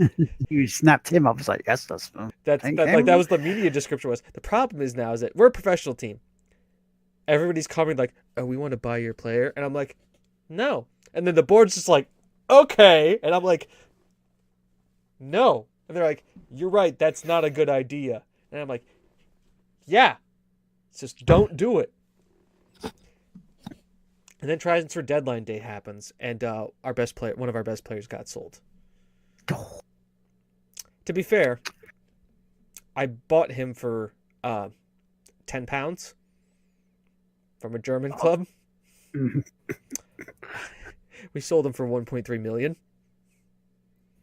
You snapped him up. I was like, yes, that
was the media description was. The problem is now is that we're a professional team. Everybody's coming like, oh, we want to buy your player. And I'm like, no. And then the board's just like, okay. And I'm like, no. And they're like, you're right. That's not a good idea. And I'm like, yeah. Just don't do it. And then transfer deadline day happens. And one of our best players got sold. To be fair, I bought him for £10 from a German club. We sold him for 1.3 million.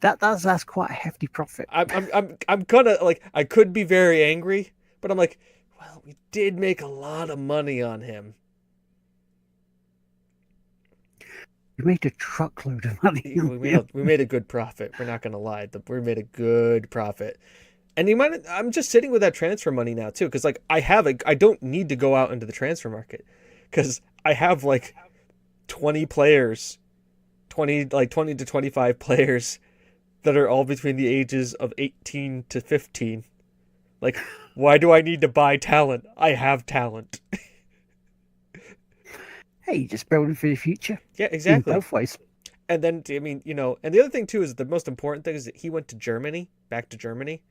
That's quite a hefty profit.
I'm gonna like I could be very angry, but I'm like, well, we did make a lot of money on him.
You made a truckload of money.
We made a good profit. We're not gonna lie. We made a good profit. And I'm just sitting with that transfer money now too, because like I don't need to go out into the transfer market, because I have like 20 players, 20 to 25 players that are all between the ages of 18 to 15. Like, why do I need to buy talent? I have talent.
Hey, you're just building for the future.
Yeah, exactly.
In both ways.
And then, I mean, and the other thing too is the most important thing is that he went to Germany, back to Germany.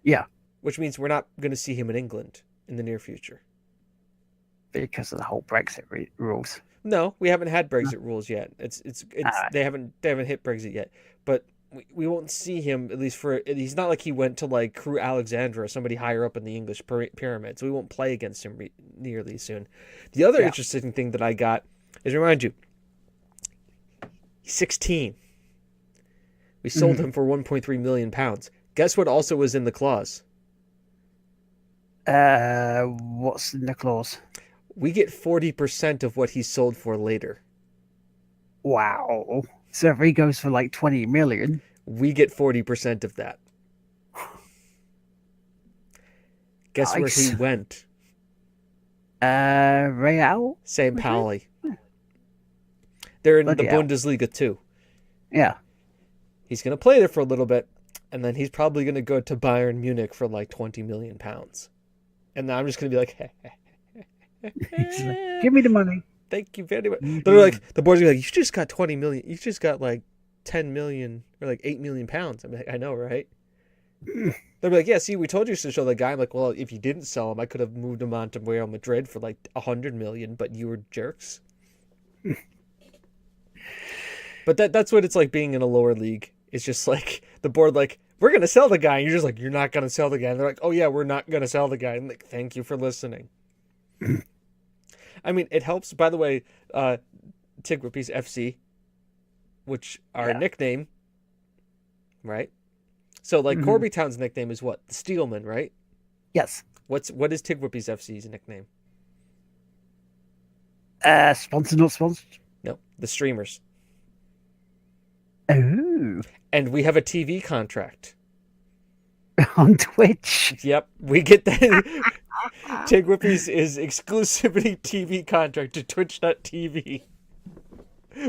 Yeah.
Which means we're not going to see him in England in the near future.
Because of the whole Brexit rules.
No, we haven't had Brexit rules yet. They haven't hit Brexit yet. But we won't see him, at least he's not like he went to like Crew Alexandra or somebody higher up in the English pyramid. So we won't play against him nearly soon. The other interesting thing that I got is, remind you, he's 16. We sold him for £1.3 million. Guess what also was in the clause?
What's in the clause?
We get 40% of what he sold for later.
Wow. So if he goes for like 20 million,
we get 40% of that. Guess where he went?
Real?
St. Pauli. They're in the Bundesliga too.
Yeah.
He's going to play there for a little bit, and then he's probably going to go to Bayern Munich for like £20 million. And then I'm just going to be like,
give me the money.
Thank you very much. They're like, the board's gonna be like, you just got 20 million. You just got like 10 million or like 8 million pounds. I'm like, I know, right? They're like, yeah, see, we told you to show the guy. I'm like, well, if you didn't sell him, I could have moved him on to Real Madrid for like 100 million, but you were jerks. But that's what it's like being in a lower league. It's just like the board, like, we're going to sell the guy. And you're just like, you're not going to sell the guy. And they're like, oh yeah, we're not going to sell the guy. And like, thank you for listening. I mean, it helps, by the way, TGWPIS FC, which our nickname, right? So, like, Corby Town's nickname is what? The Steelman, right?
Yes.
What is TGWPIS FC's nickname?
Sponsored, not sponsored?
No, the Streamers.
Oh.
And we have a TV contract.
On Twitch.
Yep, we get that. TGWPIS is exclusivity TV contract to Twitch.tv.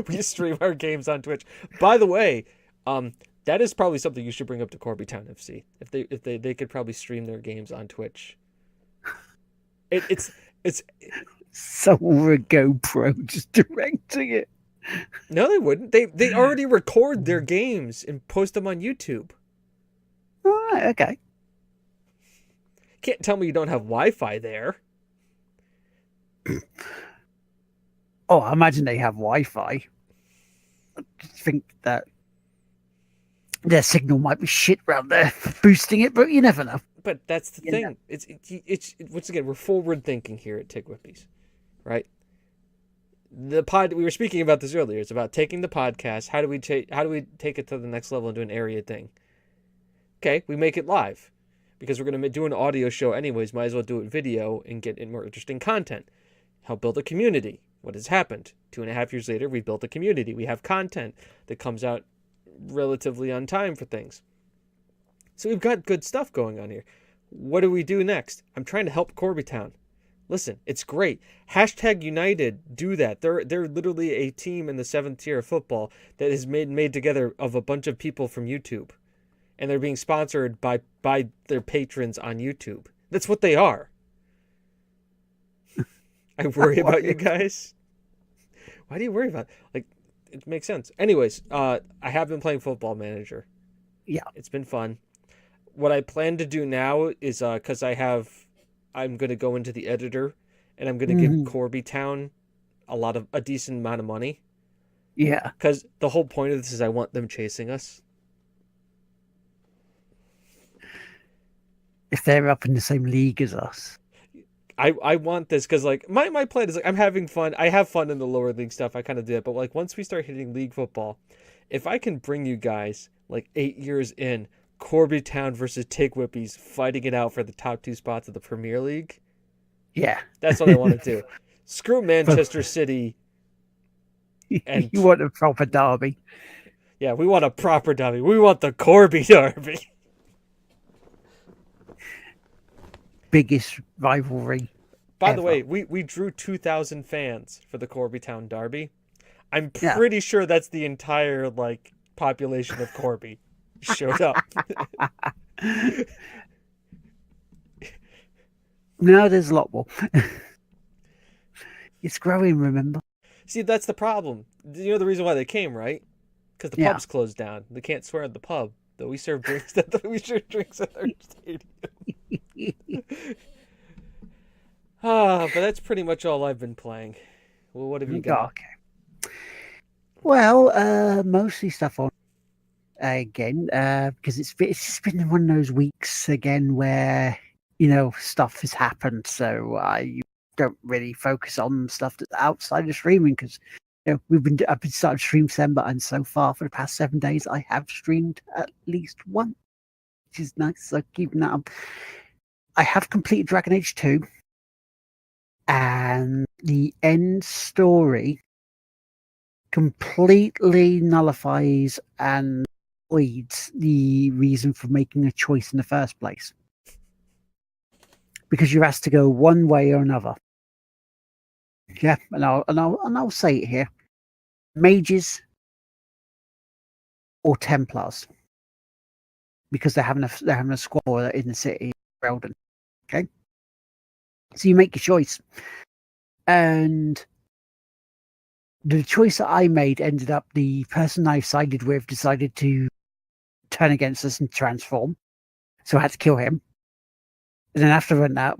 We stream our games on Twitch. By the way, that is probably something you should bring up to Corby Town FC. If they could probably stream their games on Twitch. It's
someone with a GoPro just directing it.
No, they wouldn't. They already record their games and post them on YouTube.
All right, okay.
Can't tell me you don't have Wi-Fi there.
Oh, I imagine they have Wi-Fi. I just think that their signal might be shit around there, boosting it, but you never know.
But that's the thing. It's once again, we're forward thinking here at TGWPIS, right? We were speaking about this earlier. It's about taking the podcast. How do we take it to the next level and do an area thing? Okay, we make it live because we're going to do an audio show anyways. Might as well do it video and get in more interesting content. Help build a community. What has happened? 2.5 years later, we built a community. We have content that comes out relatively on time for things. So we've got good stuff going on here. What do we do next? I'm trying to help Corbytown. Listen, it's great. #United, do that. They're literally a team in the 7th tier of football that is made together of a bunch of people from YouTube. And they're being sponsored by their patrons on YouTube. That's what they are. I worry about you guys. Why do you worry about it? Like, it makes sense. Anyways, I have been playing Football Manager.
Yeah.
It's been fun. What I plan to do now is, because I'm going to go into the editor and I'm going to give Corbytown a decent amount of money.
Yeah.
Because the whole point of this is I want them chasing us.
If they're up in the same league as us.
I want this because, like, my plan is, like, I'm having fun. I have fun in the lower league stuff. I kind of did. But, like, once we start hitting league football, if I can bring you guys, like, 8 years in, Corbytown versus TGWPIS fighting it out for the top 2 spots of the Premier League.
Yeah.
That's what I want to do. Screw Manchester City. And
you want a proper derby.
Yeah, we want a proper derby. We want the Corby derby.
Biggest rivalry.
By
ever.
the way, we drew 2,000 fans for the Corbytown derby. I'm pretty sure that's the entire, like, population of Corby showed up.
No, there's a lot more. It's growing, remember?
See, that's the problem. You know the reason why they came, right? Because the pub's closed down. They can't swear at the pub. Though we serve drinks at our stadium. But that's pretty much all I've been playing. Well, what have you got?
Okay. Well, mostly stuff on again, because it's just been one of those weeks again where, you know, stuff has happened, so I don't really focus on stuff that's outside of streaming because, you know, I've been starting to stream December, and so far for the past 7 days I have streamed at least one, which is nice. So keeping that up. I have completed Dragon Age 2, and the end story completely nullifies and voids the reason for making a choice in the first place, because you're asked to go one way or another. Yeah, and I'll say it here: mages or Templars, because they're having a squabble in the city of Eldon. Okay, so you make your choice, and the choice that I made ended up the person I sided with decided to turn against us and transform, so I had to kill him. And then after I that,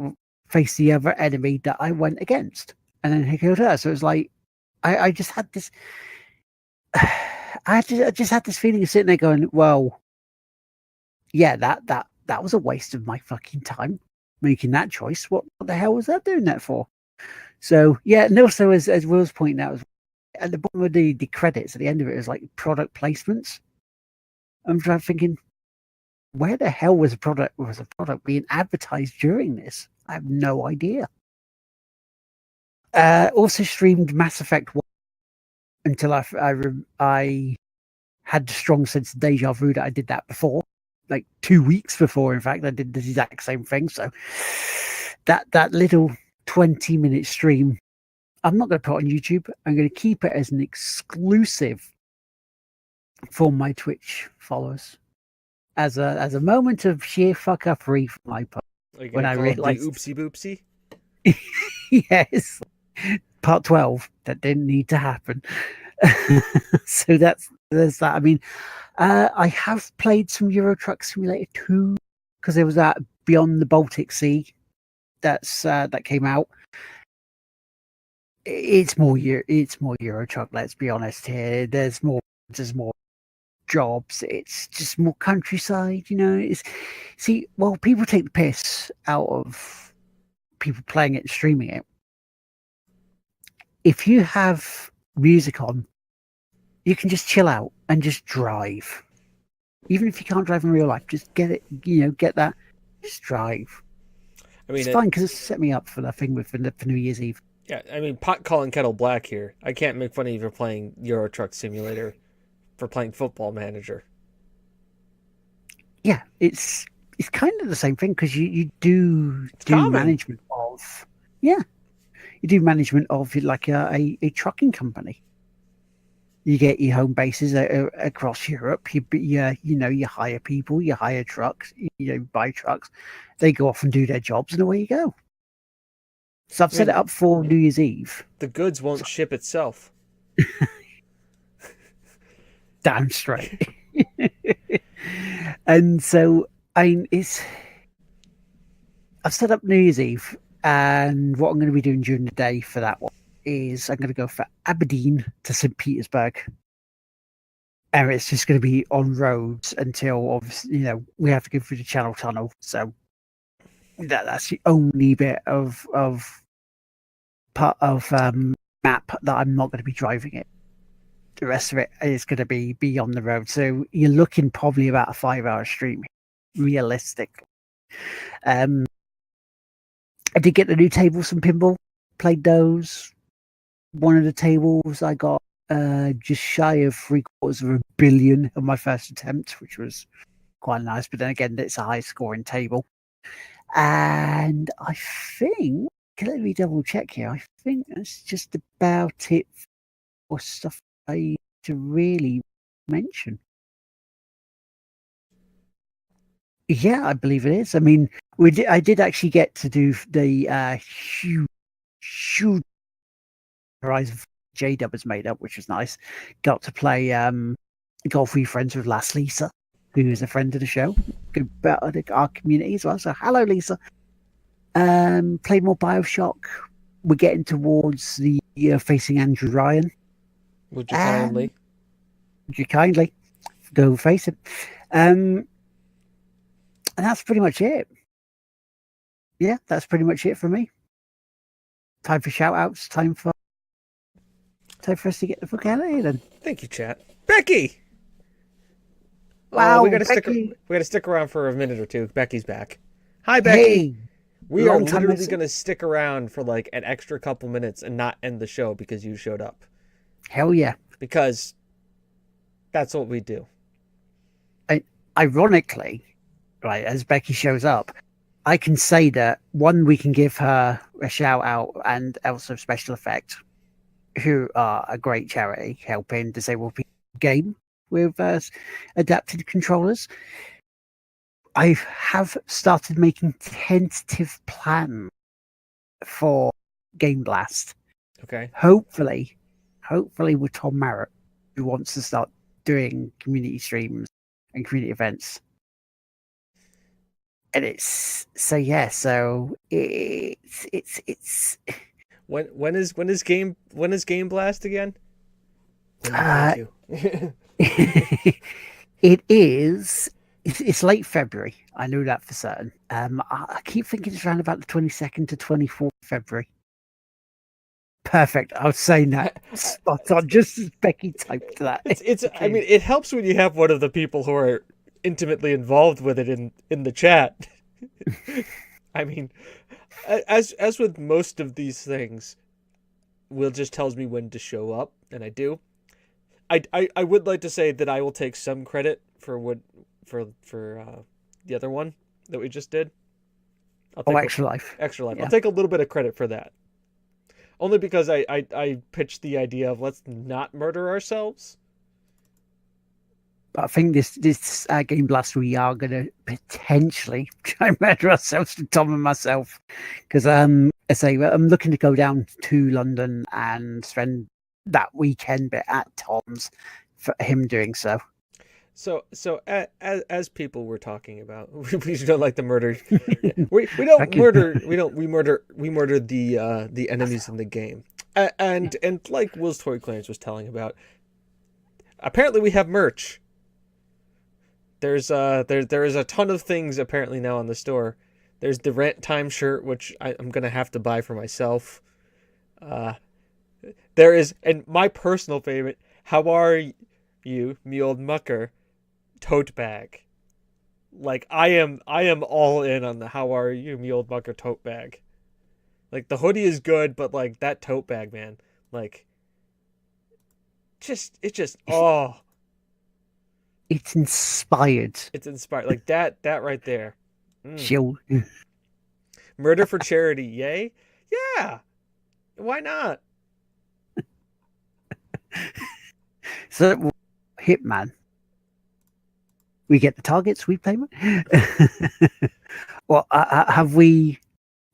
face the other enemy that I went against, and then he killed her. So it was like I just had this. I just had this feeling of sitting there going, well, yeah, that was a waste of my fucking time making that choice. What the hell was that doing that for? So yeah, and also as Will's pointing out, at the bottom of the credits at the end of it is like product placements. I'm thinking, where the hell was a product being advertised during this? I have no idea. Also streamed Mass Effect 1 until I had a strong sense of deja vu that I did that before, like 2 weeks before. In fact, I did the exact same thing. So that little 20-minute stream, I'm not going to put on YouTube. I'm going to keep it as an exclusive for my Twitch followers, as a moment of sheer fuckery from my part. When I realized
the oopsie boopsie.
Yes, part 12 that didn't need to happen. So there's that. I mean, I have played some Euro Truck Simulator 2 because there was that Beyond the Baltic Sea that came out. It's more Euro Truck. Let's be honest here. There's more jobs. It's just more countryside, you know. Well, people take the piss out of people playing it and streaming it. If you have music on, you can just chill out and just drive. Even if you can't drive in real life, just get it, get that, just drive.
I mean,
it's fine because it's set me up for that thing for New Year's Eve.
Yeah, I mean, pot calling kettle black here. I can't make fun of you for playing Euro Truck Simulator, for playing Football Manager.
Yeah, it's kind of the same thing because you do management of you do management of like a trucking company. You get your home bases across Europe. You hire people, you hire trucks, buy trucks. They go off and do their jobs, and away you go. So I've set it up for New Year's Eve.
The goods won't ship itself.
Damn straight. And so I've set up New Year's Eve, and what I'm going to be doing during the day for that one is I'm going to go for Aberdeen to St. Petersburg. And it's just going to be on roads until, obviously, we have to go through the Channel Tunnel. So that's the only bit of part of map that I'm not going to be driving it. The rest of it is going to be on the road. So you're looking probably about a 5-hour stream, realistically. I did get the new tables from Pinball, played those. One of the tables I got just shy of 750 million on my first attempt, which was quite nice. But then again, it's a high scoring table. And I think, let me double check here. I think that's just about it for stuff I need to really mention. Yeah, I believe it is. I mean, I did actually get to do the huge Horizon J-Dub is made up, which was nice. Got to play Golf with Friends with Last Lisa, who is a friend of the show, good about our community as well. So hello, Lisa. Played more BioShock. We're getting towards the facing Andrew Ryan.
Would you kindly go face it? And that's pretty much it. Yeah, that's pretty much it for me. Time for shout outs. Time for us to get the fuck out of here then. Thank you, chat. Becky!
Wow,
we gotta stick around for a minute or two. Becky's back. Hi, Becky.
Hey,
we are literally gonna stick around for like an extra couple minutes and not end the show because you showed up.
Hell yeah.
Because that's what we do.
Ironically, right, as Becky shows up, I can say that, one, we can give her a shout out, and also Special Effect, who are a great charity helping disabled people game with adapted controllers. I have started making tentative plans for Game Blast.
Okay.
Hopefully with Tom Merritt, who wants to start doing community streams and community events. And it's
when is Game Blast again?
It's late February. I know that for certain. I keep thinking it's around about the 22nd to 24th February. Perfect. I was saying that spot on, just as Becky typed that.
It's. I mean, it helps when you have one of the people who are intimately involved with it in the chat. I mean, as with most of these things, Will just tells me when to show up, and I do. I would like to say that I will take some credit for the other one that we just did.
Extra Life.
Extra Life.
Yeah.
I'll take a little bit of credit for that. Only because I pitched the idea of let's not murder ourselves.
But I think this Game Blast, we are going to potentially try and murder ourselves to Tom and myself. Because I say I'm looking to go down to London and spend that weekend bit at Tom's for him doing so.
So as people were talking about, we don't like the murder. we don't murder. We murder the enemies in the game. And like Will's Toy Clearance was telling about, apparently we have merch. there is a ton of things apparently now on the store. There's the Rant Time shirt, which I'm gonna have to buy for myself. There is, and my personal favorite, "How are you, me old mucker?" tote bag. Like I am all in on the "How are you, me old mucker" tote bag. Like the hoodie is good, but like that tote bag, man, like oh,
It's inspired.
it's inspired. Like that right there.
Chill.
Murder for charity, yay? Yeah. Why not?
So, Hitman. We get the targets we play with. Well, have we?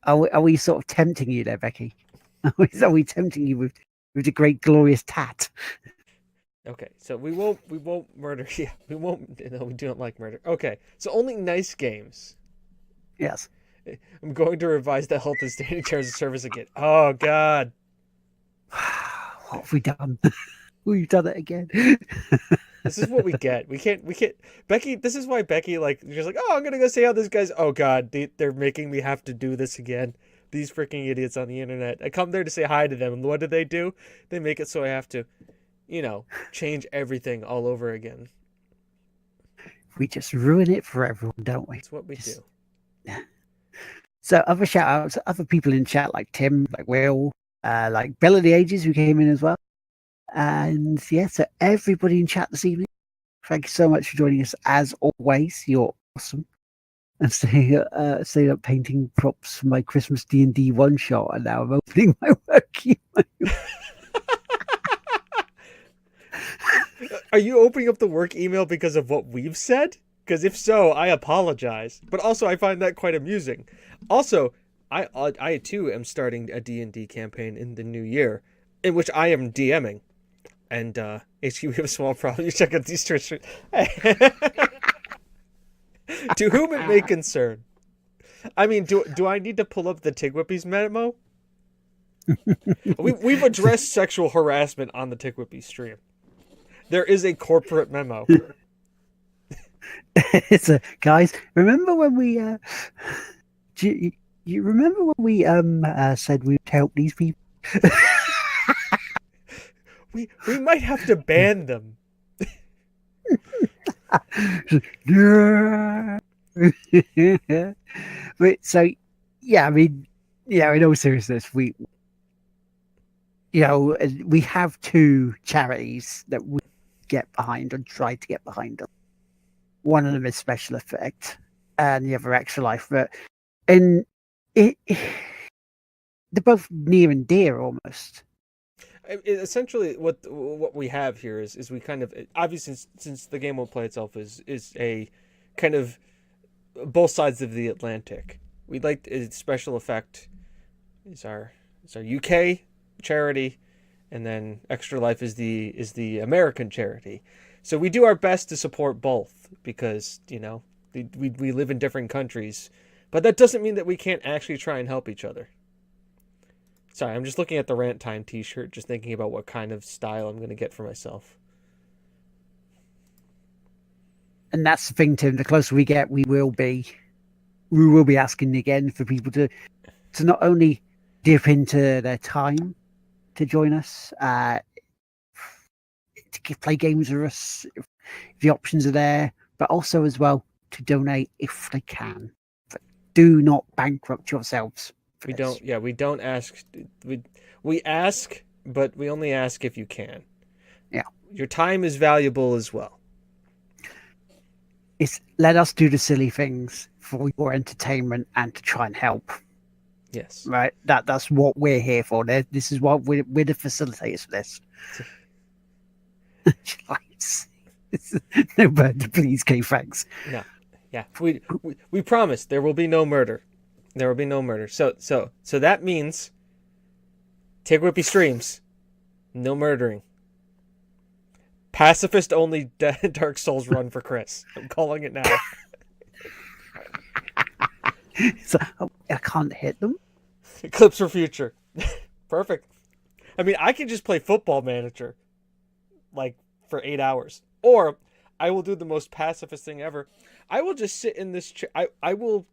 Are we sort of tempting you there, Becky? Are we tempting you with the great glorious tat?
Okay, so we won't murder. Yeah, we won't. No, we don't like murder. Okay, so only nice games.
Yes.
I'm going to revise the health and standing terms of service again. Oh God.
What have we done? We've done it again.
This is what we get. We can't. Becky, this is why Becky, like, she's like, oh, I'm going to go see how this guy's. Oh, God, they're making me have to do this again. These freaking idiots on the internet. I come there to say hi to them, and what do? They make it so I have to, change everything all over again.
We just ruin it for everyone, don't we?
That's what we do.
So other shout outs, other people in chat like Tim, like Will, like Bella of the Ages who came in as well. And yeah, so everybody in chat this evening, thank you so much for joining us as always. You're awesome. And staying up painting props for my Christmas D&D one shot, and now I'm opening my work email.
Are you opening up the work email because of what we've said? Because if so, I apologize. But also, I find that quite amusing. Also, I too am starting a D&D campaign in the new year, in which I am DMing. And HQ, we have a small problem. You check out these Twitch. To whom it may concern. I mean, do I need to pull up the TGWPIS memo? We've addressed sexual harassment on the TGWPIS stream. There is a corporate memo.
It's guys. Remember when we? Do you remember when we said we'd help these people?
We might have to ban them.
But so yeah, I mean, yeah. In all seriousness, we have two charities that we get behind and try to get behind. One of them is Special Effect, and the other Extra Life. But they're both near and dear almost.
Essentially, what we have here is we kind of, obviously since the game won't play itself is a kind of both sides of the Atlantic. We'd like Special Effect is our UK charity, and then Extra Life is the American charity. So we do our best to support both because we live in different countries, but that doesn't mean that we can't actually try and help each other. Sorry, I'm just looking at the Rant Time t-shirt, just thinking about what kind of style I'm going to get for myself.
And that's the thing, Tim. The closer we get, we will be asking again for people to not only dip into their time to join us, to play games with us, if the options are there, but also as well to donate if they can. But do not bankrupt yourselves.
We don't ask. We ask, but we only ask if you can.
Yeah.
Your time is valuable as well.
Let us do the silly things for your entertainment and to try and help.
Yes.
Right? That's what we're here for. This is what we're the facilitators for this. No bird, please, K. Thanks.
No. Yeah. We promise there will be no murder. There will be no murder. So that means TGWPIS streams, no murdering. Pacifist only Dark Souls run for Chris. I'm calling it now.
So I can't hit them.
Clips for future. Perfect. I mean, I can just play Football Manager like for 8 hours. Or I will do the most pacifist thing ever. I will just sit in this chair. I will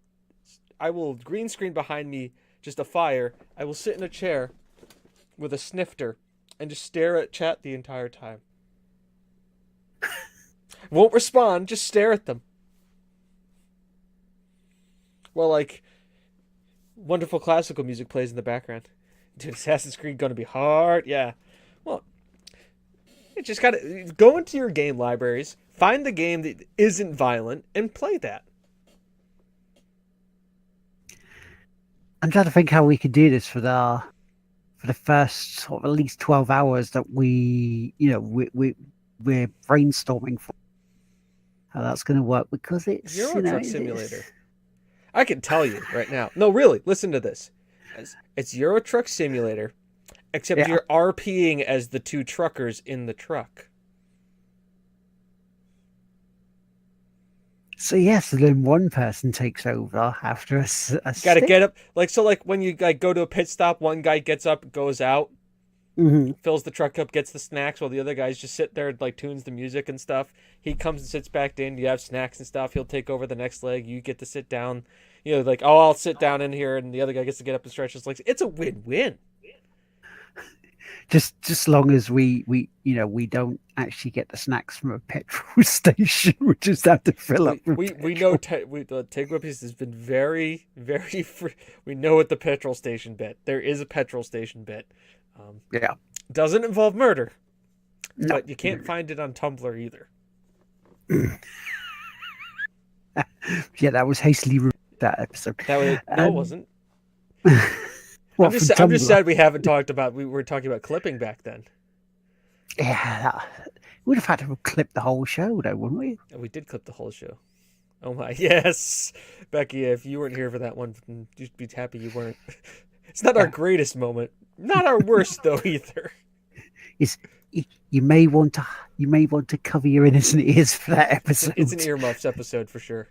green screen behind me, just a fire. I will sit in a chair with a snifter and just stare at chat the entire time. Won't respond, just stare at them. Well, like, wonderful classical music plays in the background. Dude, Assassin's Creed gonna be hard. Yeah. Well, you just gotta go into your game libraries, find the game that isn't violent, and play that.
I'm trying to think how we could do this for the first sort of at least 12 hours that we're brainstorming for how that's going to work, because it's
Euro Truck Simulator. I can tell you right now. No, really, listen to this. It's Euro Truck Simulator, except you're RPing as the two truckers in the truck.
So yes, then one person takes over after a
Got to get up, like when you go to a pit stop, one guy gets up, goes out, fills the truck up, gets the snacks, while the other guys just sit there and like tunes the music and stuff. He comes and sits back in. You have snacks and stuff. He'll take over the next leg. You get to sit down. You know, like, oh, I'll sit down in here, and the other guy gets to get up and stretch his legs. It's a win-win.
Just long as we don't actually get the snacks from a petrol station, we just have to fill up.
We know TGWPIS has been very, very free. We know what the petrol station bit. There is a petrol station bit. Doesn't involve murder, but you can't find it on Tumblr either.
Yeah, that was hastily that episode.
No, it wasn't. I'm just sad we haven't talked about. We were talking about clipping back then.
Yeah, we'd have had to clip the whole show, though, wouldn't we?
We did clip the whole show. Oh my, yes, Becky. If you weren't here for that one, you'd be happy you weren't. It's not our greatest moment. Not our worst though either. You may want to cover your innocent ears for that episode. It's an earmuffs episode for sure.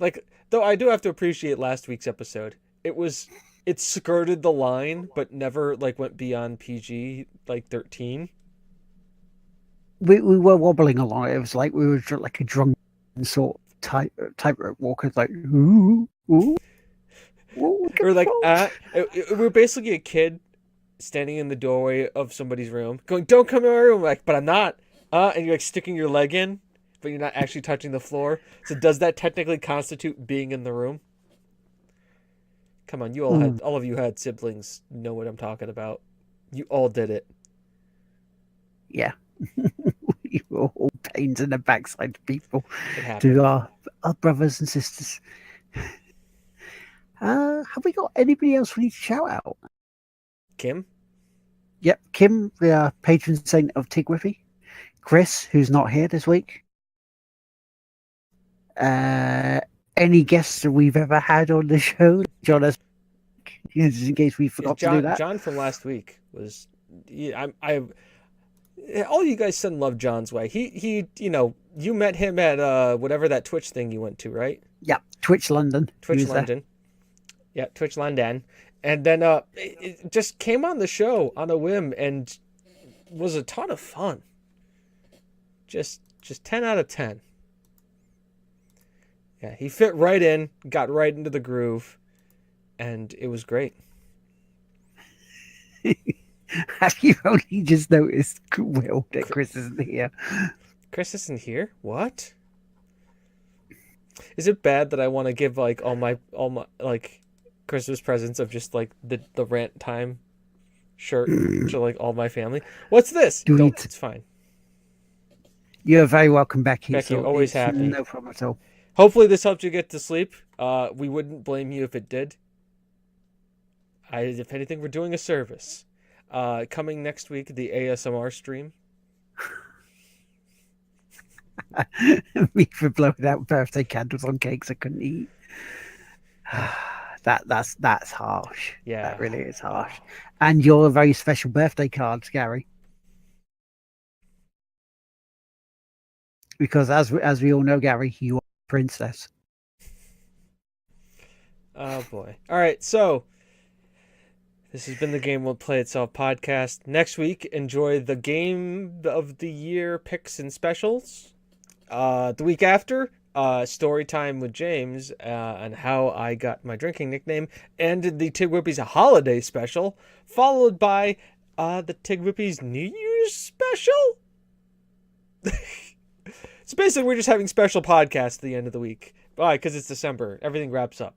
Like, though, I do have to appreciate last week's episode. It skirted the line, but never like went beyond PG, like 13.
We were wobbling along. It was like we were like a drunken sort of tightrope walker, like ooh.
Or like we're basically a kid standing in the doorway of somebody's room, going, "Don't come in my room!" Like, but I'm not. And you're like sticking your leg in, but you're not actually touching the floor. So does that technically constitute being in the room? Come on, you all of you had siblings. Know what I'm talking about. You all did it.
Yeah, you were all pains in the backside to people,
It
to our brothers and sisters. Have we got anybody else we need to shout out?
Kim?
Yep, Kim, the patron saint of TGWPI. Chris, who's not here this week. Any guests that we've ever had on the show? John, just in case we forgot to do that.
John from last week was. All you guys send love John's way. He, you met him at whatever that Twitch thing you went to, right?
Yeah, Twitch London.
Twitch London. Yeah, Twitch London. And then it just came on the show on a whim and was a ton of fun. Just 10 out of 10. Yeah, he fit right in, got right into the groove, and it was great.
Have you only just noticed, Will, that Chris isn't here?
Chris isn't here? What? Is it bad that I want to give like all my like Christmas presents of just like the rant time shirt to like all my family? What's this? It's fine.
You're very welcome, Becky.
Becky,
so
always happy.
No problem at all.
Hopefully this helped you get to sleep. We wouldn't blame you if it did. If anything, we're doing a service. Coming next week, the ASMR stream.
Me for blowing out birthday candles on cakes I couldn't eat. That's harsh.
Yeah,
that really is harsh. And you're a very special birthday card, Gary. Because as we all know, Gary, you are a princess.
Oh boy! All right, so This has been the Game Won't Play Itself podcast. Next week, enjoy the Game of the Year picks and specials. The week after, story time with James on how I got my drinking nickname, and the TGWPIS holiday special, followed by the TGWPIS New Year's special. So basically, we're just having special podcasts at the end of the week. Why? Because it's December. Everything wraps up.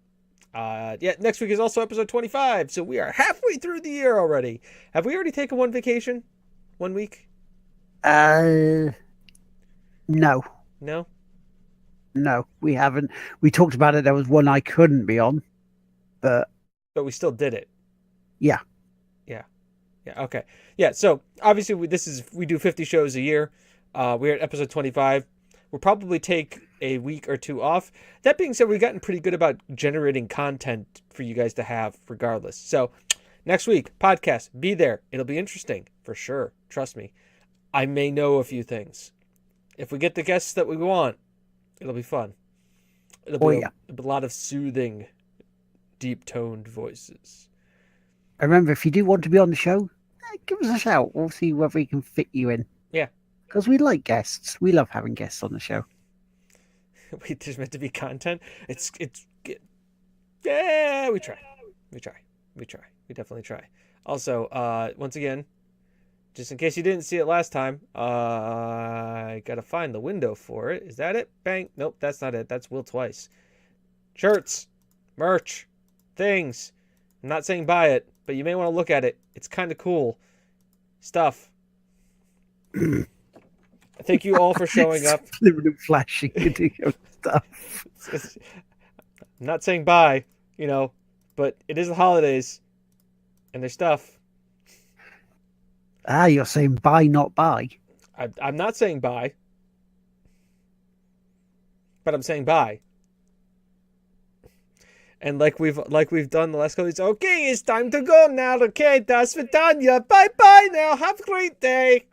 Next week is also episode 25, so we are halfway through the year already. Have we already taken one vacation? 1 week?
No.
No?
No, we haven't. We talked about it. There was one I couldn't be on, but
we still did it.
Yeah.
Yeah, okay. Yeah, so obviously we do 50 shows a year. We're at episode 25. We'll probably take a week or two off. That being said, we've gotten pretty good about generating content for you guys to have regardless. So next week, podcast, be there. It'll be interesting for sure. Trust me. I may know a few things. If we get the guests that we want, it'll be fun. It'll be a lot of soothing, deep-toned voices.
Remember, if you do want to be on the show, give us a shout. We'll see whether we can fit you in.
Yeah.
Because we like guests. We love having guests on the show.
There's meant to be content. Yeah, we try. We definitely try. Also, once again, just in case you didn't see it last time, I gotta find the window for it. Is that it? Bang. Nope, that's not it. That's Will Twice. Shirts, merch, things. I'm not saying buy it, but you may want to look at it. It's kind of cool stuff. Thank you all for showing up.
Flashing stuff.
I'm not saying buy, but it is the holidays, and there's stuff.
You're saying buy, not buy.
I'm not saying buy, but I'm saying buy. And like we've done the last couple of days. Okay, it's time to go now. Okay, das vidanya. Bye bye now. Have a great day.